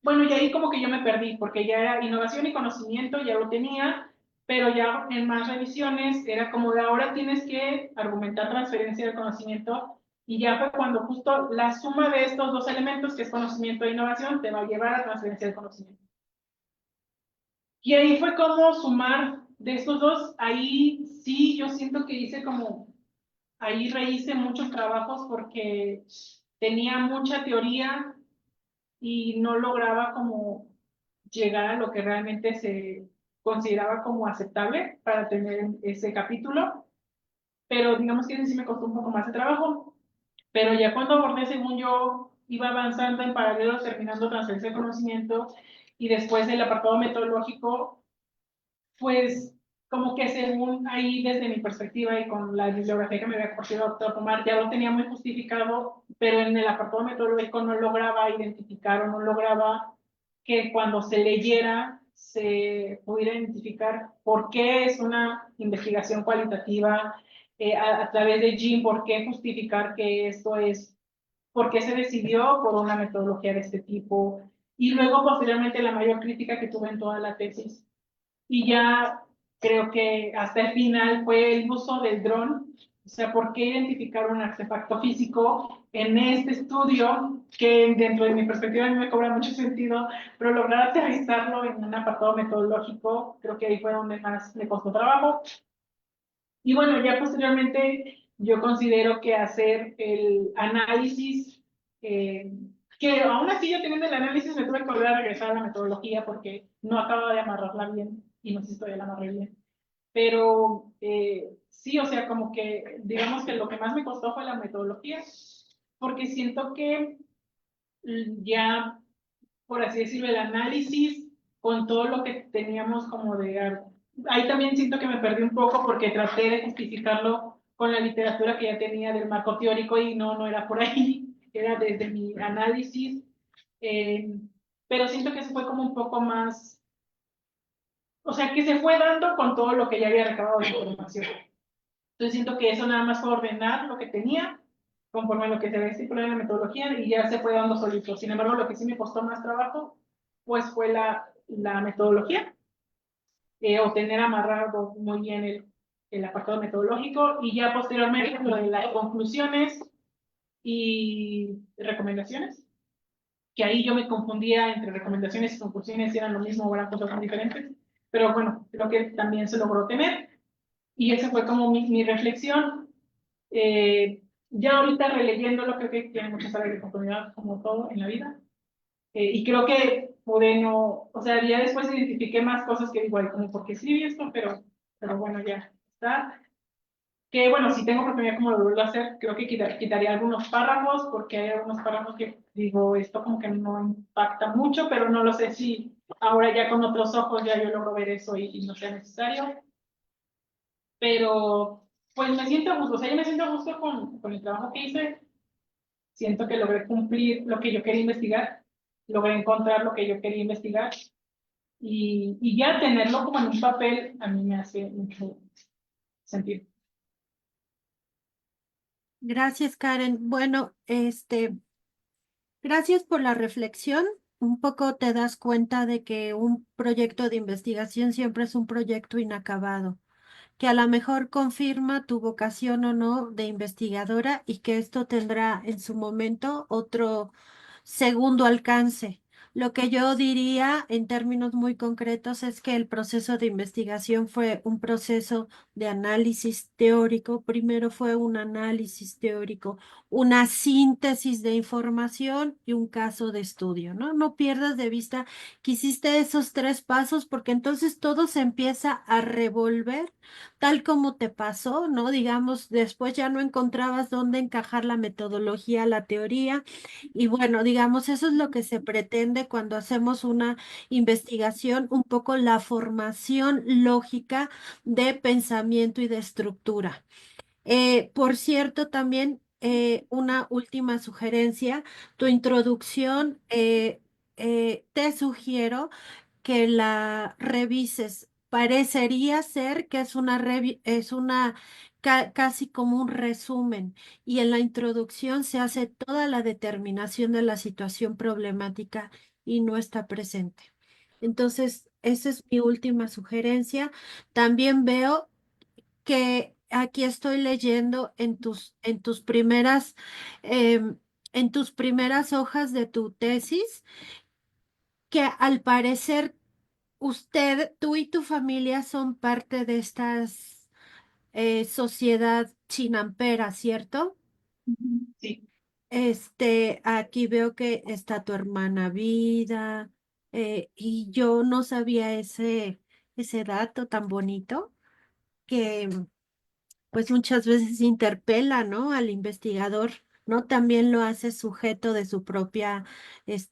bueno, y ahí como que yo me perdí, porque ya era innovación y conocimiento, ya lo tenía, pero ya en más revisiones era como de ahora tienes que argumentar transferencia de conocimiento, y ya fue cuando justo la suma de estos dos elementos, que es conocimiento e innovación, te va a llevar a transferencia de conocimiento. Y ahí fue como sumar de estos dos. Ahí sí, yo siento que hice como, ahí rehice muchos trabajos porque tenía mucha teoría y no lograba como llegar a lo que realmente se consideraba como aceptable para tener ese capítulo, pero digamos que ese sí me costó un poco más de trabajo. Pero ya cuando abordé, según yo, iba avanzando en paralelo, terminando transferencia de conocimiento, y después el apartado metodológico, pues como que según ahí desde mi perspectiva y con la bibliografía que me había compartido el doctor Omar, ya lo tenía muy justificado, pero en el apartado metodológico no lograba identificar o no lograba que cuando se leyera se pudiera identificar por qué es una investigación cualitativa a través de Jim, por qué justificar que esto es, por qué se decidió por una metodología de este tipo. Y luego, posteriormente, la mayor crítica que tuve en toda la tesis. Y ya creo que hasta el final fue el uso del dron. O sea, ¿por qué identificar un artefacto físico en este estudio que dentro de mi perspectiva no me cobra mucho sentido, pero lograr aterrizarlo en un apartado metodológico, creo que ahí fue donde más me costó trabajo. Y bueno, ya posteriormente yo considero que hacer el análisis, que aún así yo teniendo el análisis me tuve que volver a regresar a la metodología porque no acabo de amarrarla bien y no sé si todavía la amarré bien. Pero sí, o sea, como que digamos que lo que más me costó fue la metodología, porque siento que ya, por así decirlo, el análisis con todo lo que teníamos como de... Ahí también siento que me perdí un poco porque traté de justificarlo con la literatura que ya tenía del marco teórico y no, no era por ahí, era desde mi análisis. Pero siento que se fue como un poco más, o sea, que se fue dando con todo lo que ya había recabado de información. Entonces siento que eso nada más fue ordenar lo que tenía conforme a lo que se ve estipulado en la metodología y ya se fue dando solito. Sin embargo, lo que sí me costó más trabajo, pues fue la metodología, o tener amarrado muy bien el apartado metodológico y ya posteriormente lo de las conclusiones y recomendaciones, que ahí yo me confundía entre recomendaciones y conclusiones, si eran lo mismo o eran cosas muy diferentes, pero bueno, creo que también se logró tener y esa fue como mi reflexión. Ya ahorita releyéndolo, creo que tiene muchas áreas de oportunidad, como todo en la vida. Y creo que pude no, o sea, ya después identifiqué más cosas que igual, como porque escribí esto, pero bueno, ya está. Que bueno, si tengo oportunidad como de volverlo a hacer, creo que quitaría algunos párrafos, porque hay algunos párrafos que digo, esto como que no impacta mucho, pero no lo sé si ahora ya con otros ojos ya yo logro ver eso y no sea necesario. Pero pues me siento a gusto, o sea, yo me siento a gusto con el trabajo que hice, siento que logré cumplir lo que yo quería investigar, logré encontrar lo que yo quería investigar y ya tenerlo como en un papel a mí me hace mucho sentido. Gracias, Karen. Bueno, gracias por la reflexión. Un poco te das cuenta de que un proyecto de investigación siempre es un proyecto inacabado, que a lo mejor confirma tu vocación o no de investigadora y que esto tendrá en su momento otro segundo alcance. Lo que yo diría en términos muy concretos es que el proceso de investigación fue un proceso de análisis teórico. Primero fue un análisis teórico, una síntesis de información y un caso de estudio, ¿no? No pierdas de vista que hiciste esos tres pasos porque entonces todo se empieza a revolver tal como te pasó, ¿no? Digamos, después ya no encontrabas dónde encajar la metodología, la teoría y bueno, digamos, eso es lo que se pretende cuando hacemos una investigación, un poco la formación lógica de pensamiento y de estructura. Por cierto, también una última sugerencia, tu introducción, te sugiero que la revises. Parecería ser que es una casi como un resumen y en la introducción se hace toda la determinación de la situación problemática y no está presente. Entonces, esa es mi última sugerencia. También veo que aquí estoy leyendo em, en tus primeras hojas de tu tesis, que al parecer tú y tu familia son parte de estas sociedad chinampera, ¿cierto? Sí. Aquí veo que está tu hermana Vida, y yo no sabía ese dato tan bonito que pues muchas veces interpela, ¿no? Al investigador, ¿no? También lo hace sujeto de su propia,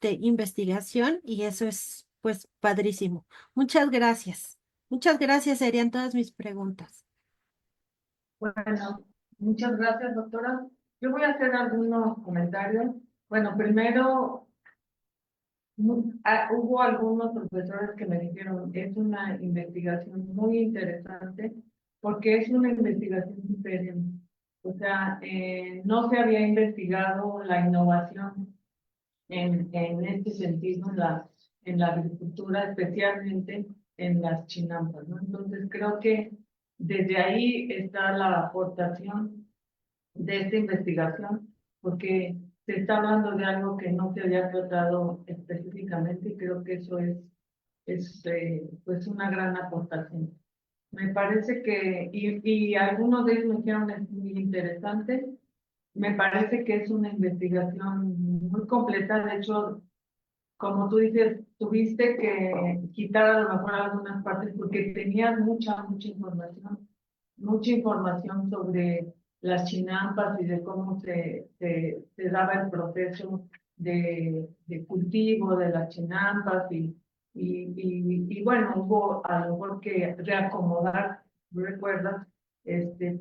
investigación y eso es, pues, padrísimo. Muchas gracias. Muchas gracias, serían todas mis preguntas. Bueno, muchas gracias, doctora. Yo voy a hacer algunos comentarios. Bueno, primero, hubo algunos profesores que me dijeron, es una investigación muy interesante porque es una investigación diferente. O sea, no se había investigado la innovación en este sentido en la agricultura, especialmente en las chinampas, ¿no? Entonces creo que desde ahí está la aportación de esta investigación, porque se está hablando de algo que no se había tratado específicamente y creo que eso es pues una gran aportación. Me parece que, y algunos de ellos me dijeron es muy interesante, me parece que es una investigación muy completa. De hecho, como tú dices, tuviste que quitar a lo mejor algunas partes porque tenías mucha información sobre las chinampas y de cómo se daba el proceso de cultivo de las chinampas y bueno, hubo a lo mejor que reacomodar, ¿recuerdas?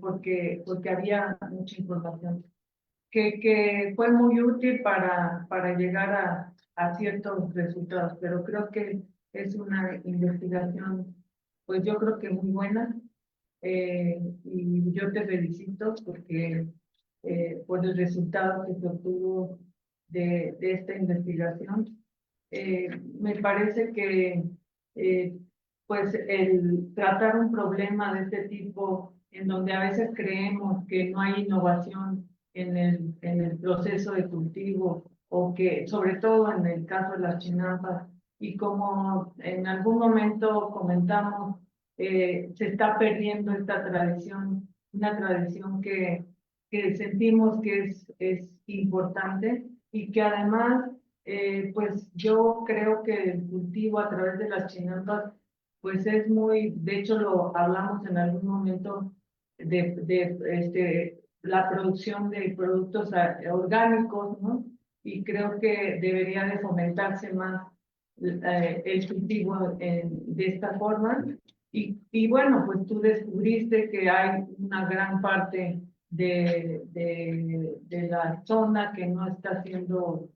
Porque había mucha información que fue muy útil para llegar a ciertos resultados, pero creo que es una investigación, pues yo creo que muy buena, y yo te felicito porque por el resultado que se obtuvo de esta investigación. Me parece que pues el tratar un problema de este tipo, en donde a veces creemos que no hay innovación en el proceso de cultivo, o que sobre todo en el caso de las chinampas, y como en algún momento comentamos, se está perdiendo esta tradición, una tradición que sentimos que es importante y que además pues yo creo que el cultivo a través de las chinampas, pues es muy, de hecho lo hablamos en algún momento de la producción de productos orgánicos, ¿no? Y creo que debería de fomentarse más el cultivo de esta forma. Y bueno, pues tú descubriste que hay una gran parte de la zona que no está siendo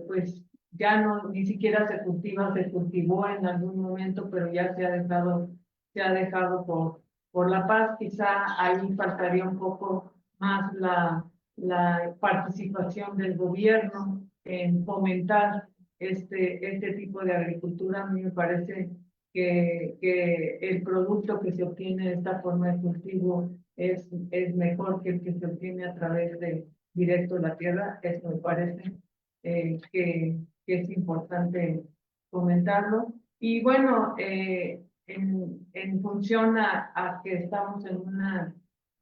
pues ya no, ni siquiera se cultiva, se cultivó en algún momento, pero ya se ha dejado por la paz. Quizá ahí faltaría un poco más la participación del gobierno en fomentar este tipo de agricultura. A mí me parece que el producto que se obtiene de esta forma de cultivo es mejor que el que se obtiene a través de directo de la tierra. Eso me parece que es importante comentarlo. Y bueno, en función a que estamos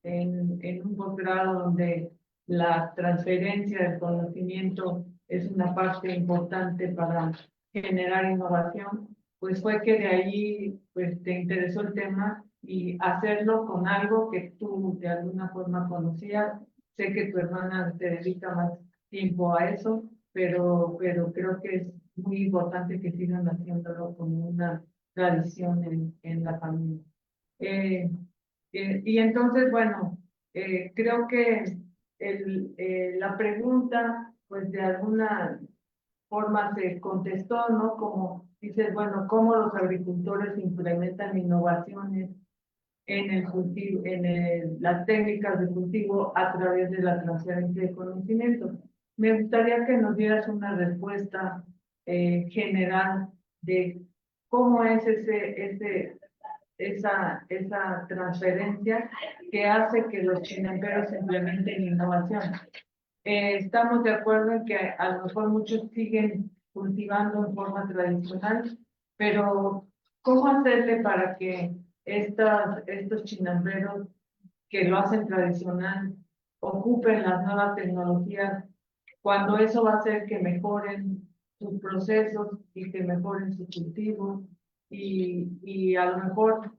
en un posgrado donde la transferencia del conocimiento es una parte importante para generar innovación, pues fue que de ahí pues te interesó el tema y hacerlo con algo que tú de alguna forma conocías. Sé que tu hermana se dedica más tiempo a eso, pero creo que es muy importante que sigan haciéndolo como una tradición en la familia. Eh, y entonces, bueno, creo que la pregunta, pues de alguna forma se contestó, ¿no? Como dices, bueno, cómo los agricultores implementan innovaciones en el cultivo, las técnicas de cultivo a través de la transferencia de conocimiento. Me gustaría que nos dieras una respuesta general de cómo es esa transferencia que hace que los chinamperos implementen innovación. Estamos de acuerdo en que a lo mejor muchos siguen cultivando en forma tradicional, pero ¿cómo hacerle para que estos chinamperos que lo hacen tradicional ocupen las nuevas tecnologías, cuando eso va a hacer que mejoren sus procesos y que mejoren su cultivo? Y a lo mejor,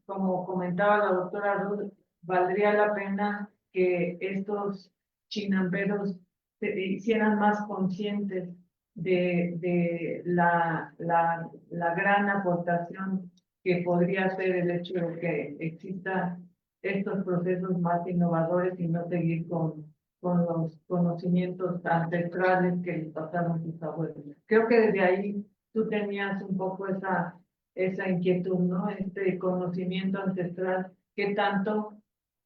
como comentaba la doctora Ruth, valdría la pena que estos chinamperos se hicieran más conscientes de la gran aportación que podría ser el hecho de que existan estos procesos más innovadores y no seguir con los conocimientos ancestrales que les pasaron sus abuelos. Creo que desde ahí tú tenías un poco esa inquietud, ¿no? Este conocimiento ancestral que tanto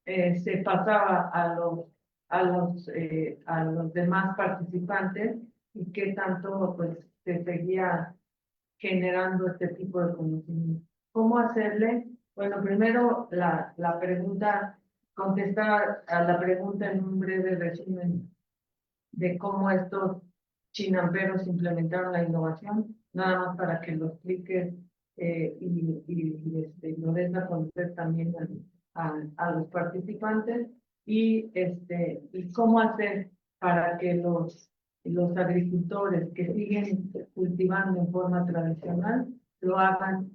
se pasaba a los demás participantes y que tanto pues se seguía generando este tipo de conocimiento. ¿Cómo hacerle? Bueno, primero la pregunta, contestar a la pregunta en un breve resumen de cómo estos chinamperos implementaron la innovación, nada más para que lo expliques y lo des a conocer también a los participantes y cómo hacer para que los agricultores que siguen cultivando en forma tradicional lo hagan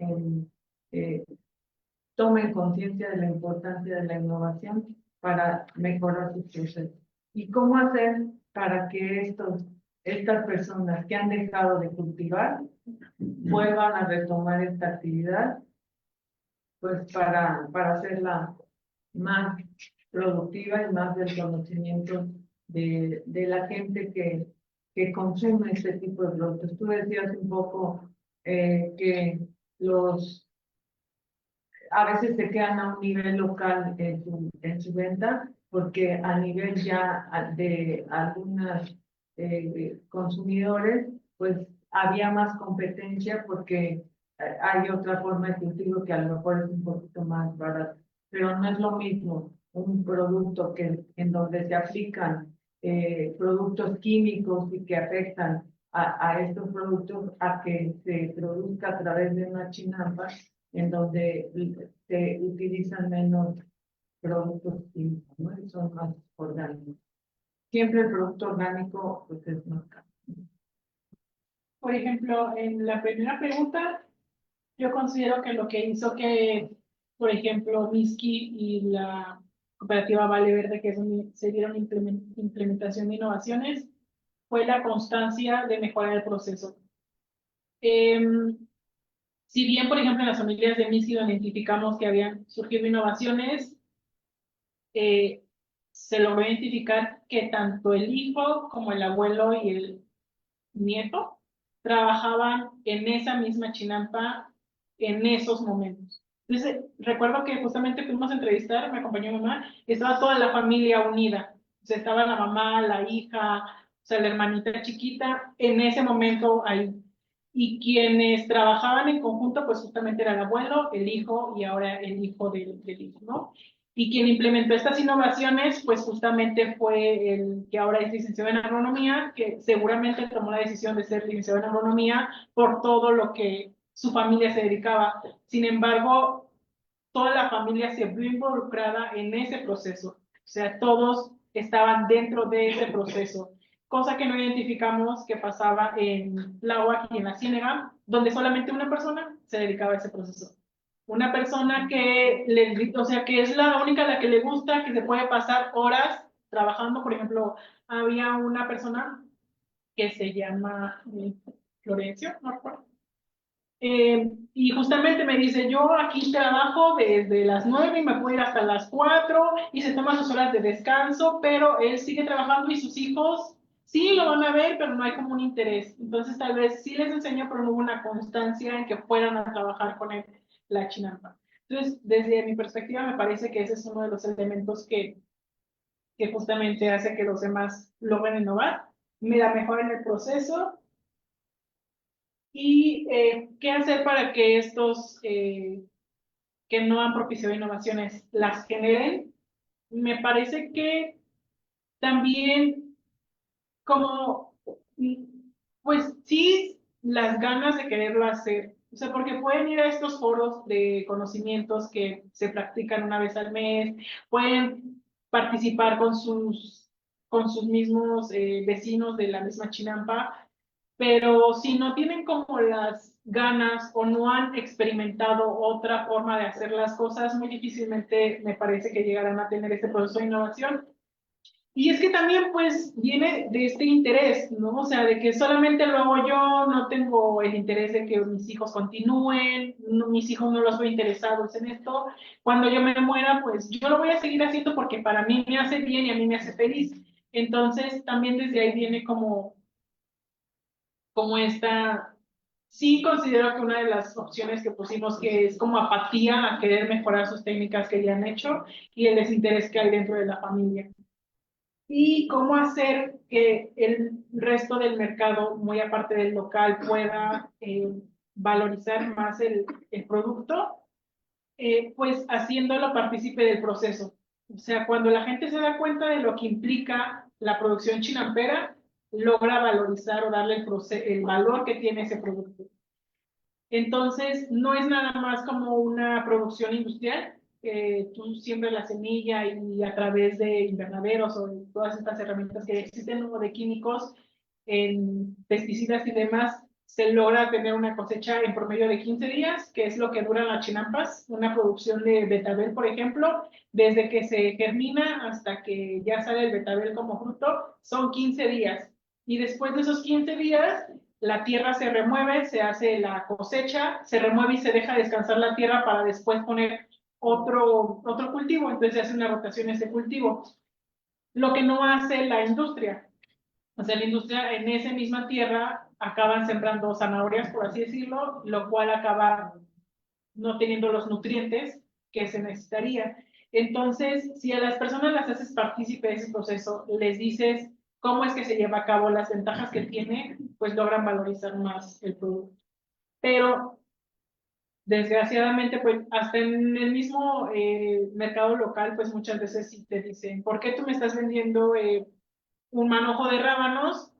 tomen conciencia de la importancia de la innovación para mejorar sus procesos. ¿Y cómo hacer para que estas personas que han dejado de cultivar vuelvan a retomar esta actividad? Pues para hacerla más productiva y más del conocimiento de la gente que consume este tipo de productos. Tú decías un poco que a veces se quedan a un nivel local en su venta, porque a nivel ya de algunos consumidores, pues había más competencia porque hay otra forma de cultivo que a lo mejor es un poquito más barata, pero no es lo mismo un producto en donde se aplican productos químicos y que afectan a estos productos a que se produzca a través de una chinampa en donde se utilizan menos productos químicos, ¿no? Y son más orgánicos. Siempre el producto orgánico pues, es más caro. Por ejemplo, en la primera pregunta, yo considero que lo que hizo que, por ejemplo, Miski y la cooperativa Vale Verde, que es donde se dieron implementación de innovaciones, fue la constancia de mejorar el proceso. Si bien, por ejemplo, en las familias de Miski identificamos que habían surgido innovaciones, se logró identificar que tanto el hijo como el abuelo y el nieto trabajaban en esa misma chinampa en esos momentos. Entonces, recuerdo que justamente fuimos a entrevistar, me acompañó mi mamá, y estaba toda la familia unida. O sea, estaba la mamá, la hija, o sea, la hermanita chiquita, en ese momento ahí. Y quienes trabajaban en conjunto, pues justamente era el abuelo, el hijo y ahora el hijo del hijo, ¿no? Y quien implementó estas innovaciones, pues justamente fue el que ahora es licenciado en agronomía, que seguramente tomó la decisión de ser licenciado en agronomía por todo lo que su familia se dedicaba. Sin embargo, toda la familia se vio involucrada en ese proceso. O sea, todos estaban dentro de ese proceso. Cosa que no identificamos que pasaba en Tláhuac y en la Ciénega, donde solamente una persona se dedicaba a ese proceso. Una persona que o sea, que es la única a la que le gusta, que se puede pasar horas trabajando. Por ejemplo, había una persona que se llama Florencio, no recuerdo. Y justamente me dice, yo aquí trabajo desde las 9 y me puedo ir hasta las 4 y se toman sus horas de descanso, pero él sigue trabajando y sus hijos sí lo van a ver, pero no hay como un interés. Entonces tal vez sí les enseño, pero no hubo una constancia en que fueran a trabajar con él la chinampa. Entonces, desde mi perspectiva, me parece que ese es uno de los elementos que justamente hace que los demás logren innovar. Mira, mejor en el proceso. ¿Y qué hacer para que estos que no han propiciado innovaciones las generen? Me parece que también como, pues sí, las ganas de quererlo hacer. O sea, porque pueden ir a estos foros de conocimientos que se practican una vez al mes, pueden participar con sus mismos vecinos de la misma chinampa, pero si no tienen como las ganas o no han experimentado otra forma de hacer las cosas, muy difícilmente me parece que llegarán a tener este proceso de innovación. Y es que también pues viene de este interés, ¿no? O sea, de que solamente lo hago yo, no tengo el interés de que mis hijos continúen, mis hijos no los veo interesados en esto. Cuando yo me muera, pues yo lo voy a seguir haciendo porque para mí me hace bien y a mí me hace feliz. Entonces también desde ahí viene como esta, sí considero que una de las opciones que pusimos que es como apatía a querer mejorar sus técnicas que ya han hecho y el desinterés que hay dentro de la familia y cómo hacer que el resto del mercado, muy aparte del local, pueda valorizar más el producto, pues haciéndolo partícipe del proceso. O sea, cuando la gente se da cuenta de lo que implica la producción chinampera, logra valorizar o darle el valor que tiene ese producto. Entonces, no es nada más como una producción industrial, tú siembras la semilla y a través de invernaderos o de todas estas herramientas que existen o de químicos, en pesticidas y demás, se logra tener una cosecha en promedio de 15 días, que es lo que duran las chinampas, una producción de betabel, por ejemplo, desde que se germina hasta que ya sale el betabel como fruto, son 15 días. Y después de esos 15 días, la tierra se remueve, se hace la cosecha, se remueve y se deja descansar la tierra para después poner otro cultivo, entonces se hace una rotación ese cultivo. Lo que no hace la industria. O sea, la industria en esa misma tierra acaban sembrando zanahorias, por así decirlo, lo cual acaba no teniendo los nutrientes que se necesitaría. Entonces, si a las personas las haces partícipe de ese proceso, les dices cómo es que se lleva a cabo, las ventajas que tiene, pues logran valorizar más el producto. Pero, desgraciadamente, pues hasta en el mismo mercado local, pues muchas veces sí te dicen, ¿por qué tú me estás vendiendo un manojo de rábanos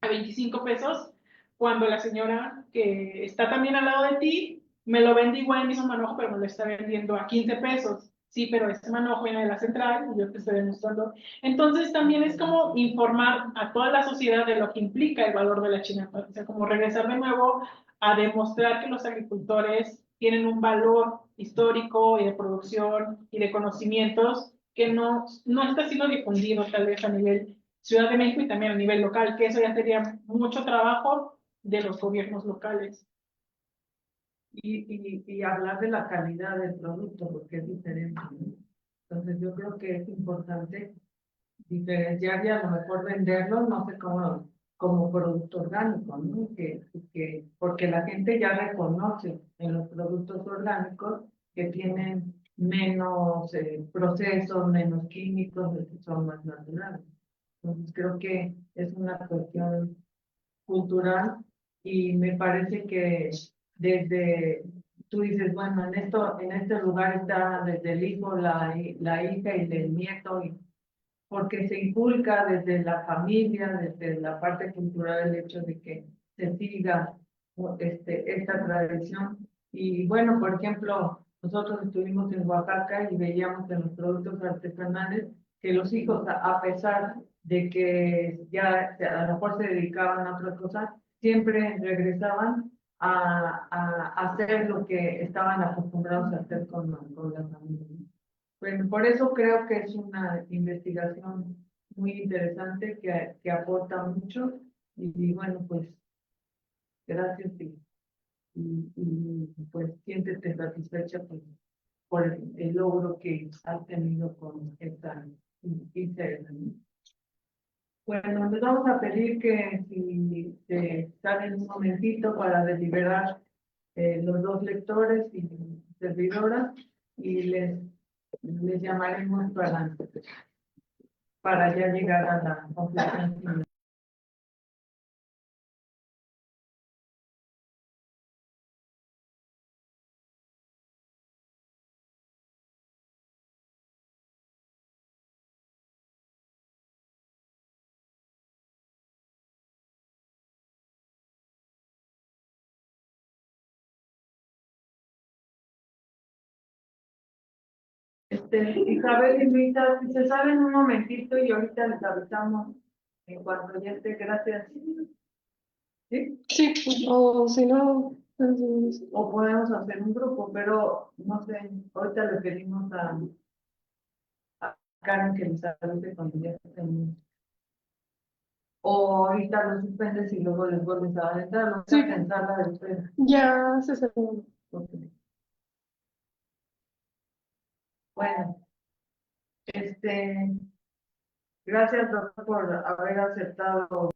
a 25 pesos cuando la señora que está también al lado de ti me lo vende igual el mismo manojo, pero me lo está vendiendo a 15 pesos? Sí, pero este manojo viene de la central y yo te estoy demostrando. Entonces también es como informar a toda la sociedad de lo que implica el valor de la chinampa. O sea, como regresar de nuevo a demostrar que los agricultores tienen un valor histórico y de producción y de conocimientos que no está siendo difundido tal vez a nivel Ciudad de México y también a nivel local, que eso ya sería mucho trabajo de los gobiernos locales. Y hablar de la calidad del producto, porque es diferente, ¿no? Entonces yo creo que es importante diferenciar y a lo mejor venderlo, no sé cómo, como producto orgánico, ¿no? Porque la gente ya reconoce en los productos orgánicos que tienen menos procesos, menos químicos, que son más naturales. Entonces creo que es una cuestión cultural y me parece que desde, tú dices, bueno, en este lugar está desde el hijo, la hija y el nieto, porque se inculca desde la familia, desde la parte cultural, el hecho de que se siga esta tradición. Y bueno, por ejemplo, nosotros estuvimos en Oaxaca y veíamos en los productos artesanales que los hijos, a pesar de que ya a lo mejor se dedicaban a otras cosas, siempre regresaban a hacer lo que estaban acostumbrados a hacer con la familia. Bueno, por eso creo que es una investigación muy interesante que aporta mucho y bueno, pues gracias pues siéntete satisfecha pues, por el logro que has tenido con esta ICL, ¿no? Bueno, les vamos a pedir que si se salen un momentito para deliberar los dos lectores y servidoras y les llamaremos para ya llegar a la conclusión final. Isabel y Luisa, si se salen un momentito y ahorita les avisamos en cuanto ya esté, gracias. ¿Sí? Sí, o si no, entonces, O podemos hacer un grupo, pero no sé, ahorita le pedimos a Karen que les avise cuando ya termine. O ahorita lo suspendes y luego les vuelves a aventar, no Sí. sé, pensar la de espera. Ya se cerró. Ok. Bueno, gracias, doctor, por haber aceptado.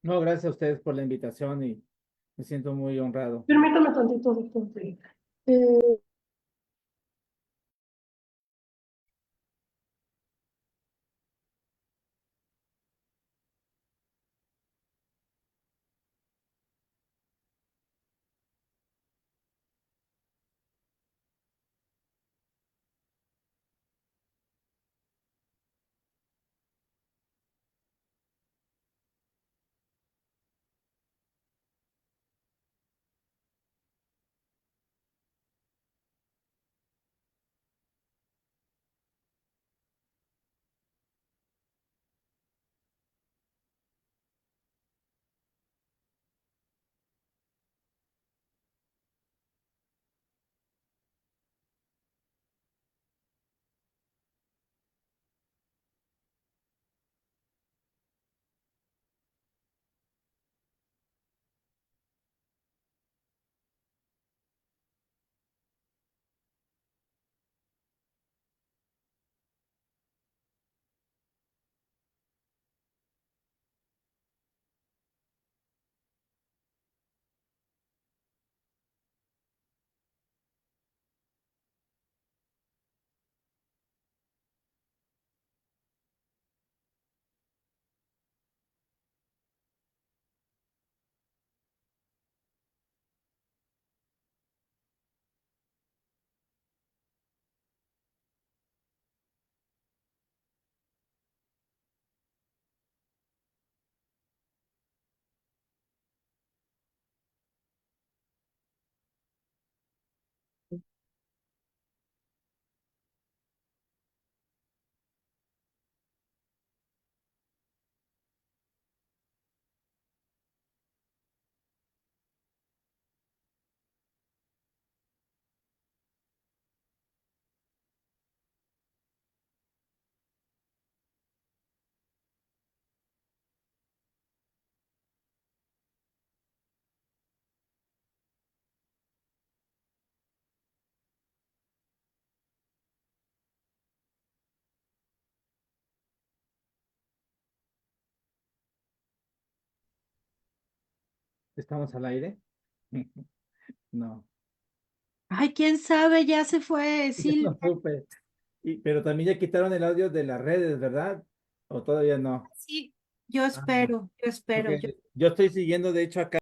No, gracias a ustedes por la invitación y me siento muy honrado. Permítame tantito, doctor. Sí. Eh, ¿Estamos al aire? No, Ay, quién sabe, ya se fue yo no Silvia. supe. Pero también ya quitaron el audio de las redes, ¿verdad? ¿O todavía no? Sí, yo Ah, espero, yo espero. porque yo estoy siguiendo, de hecho, acá.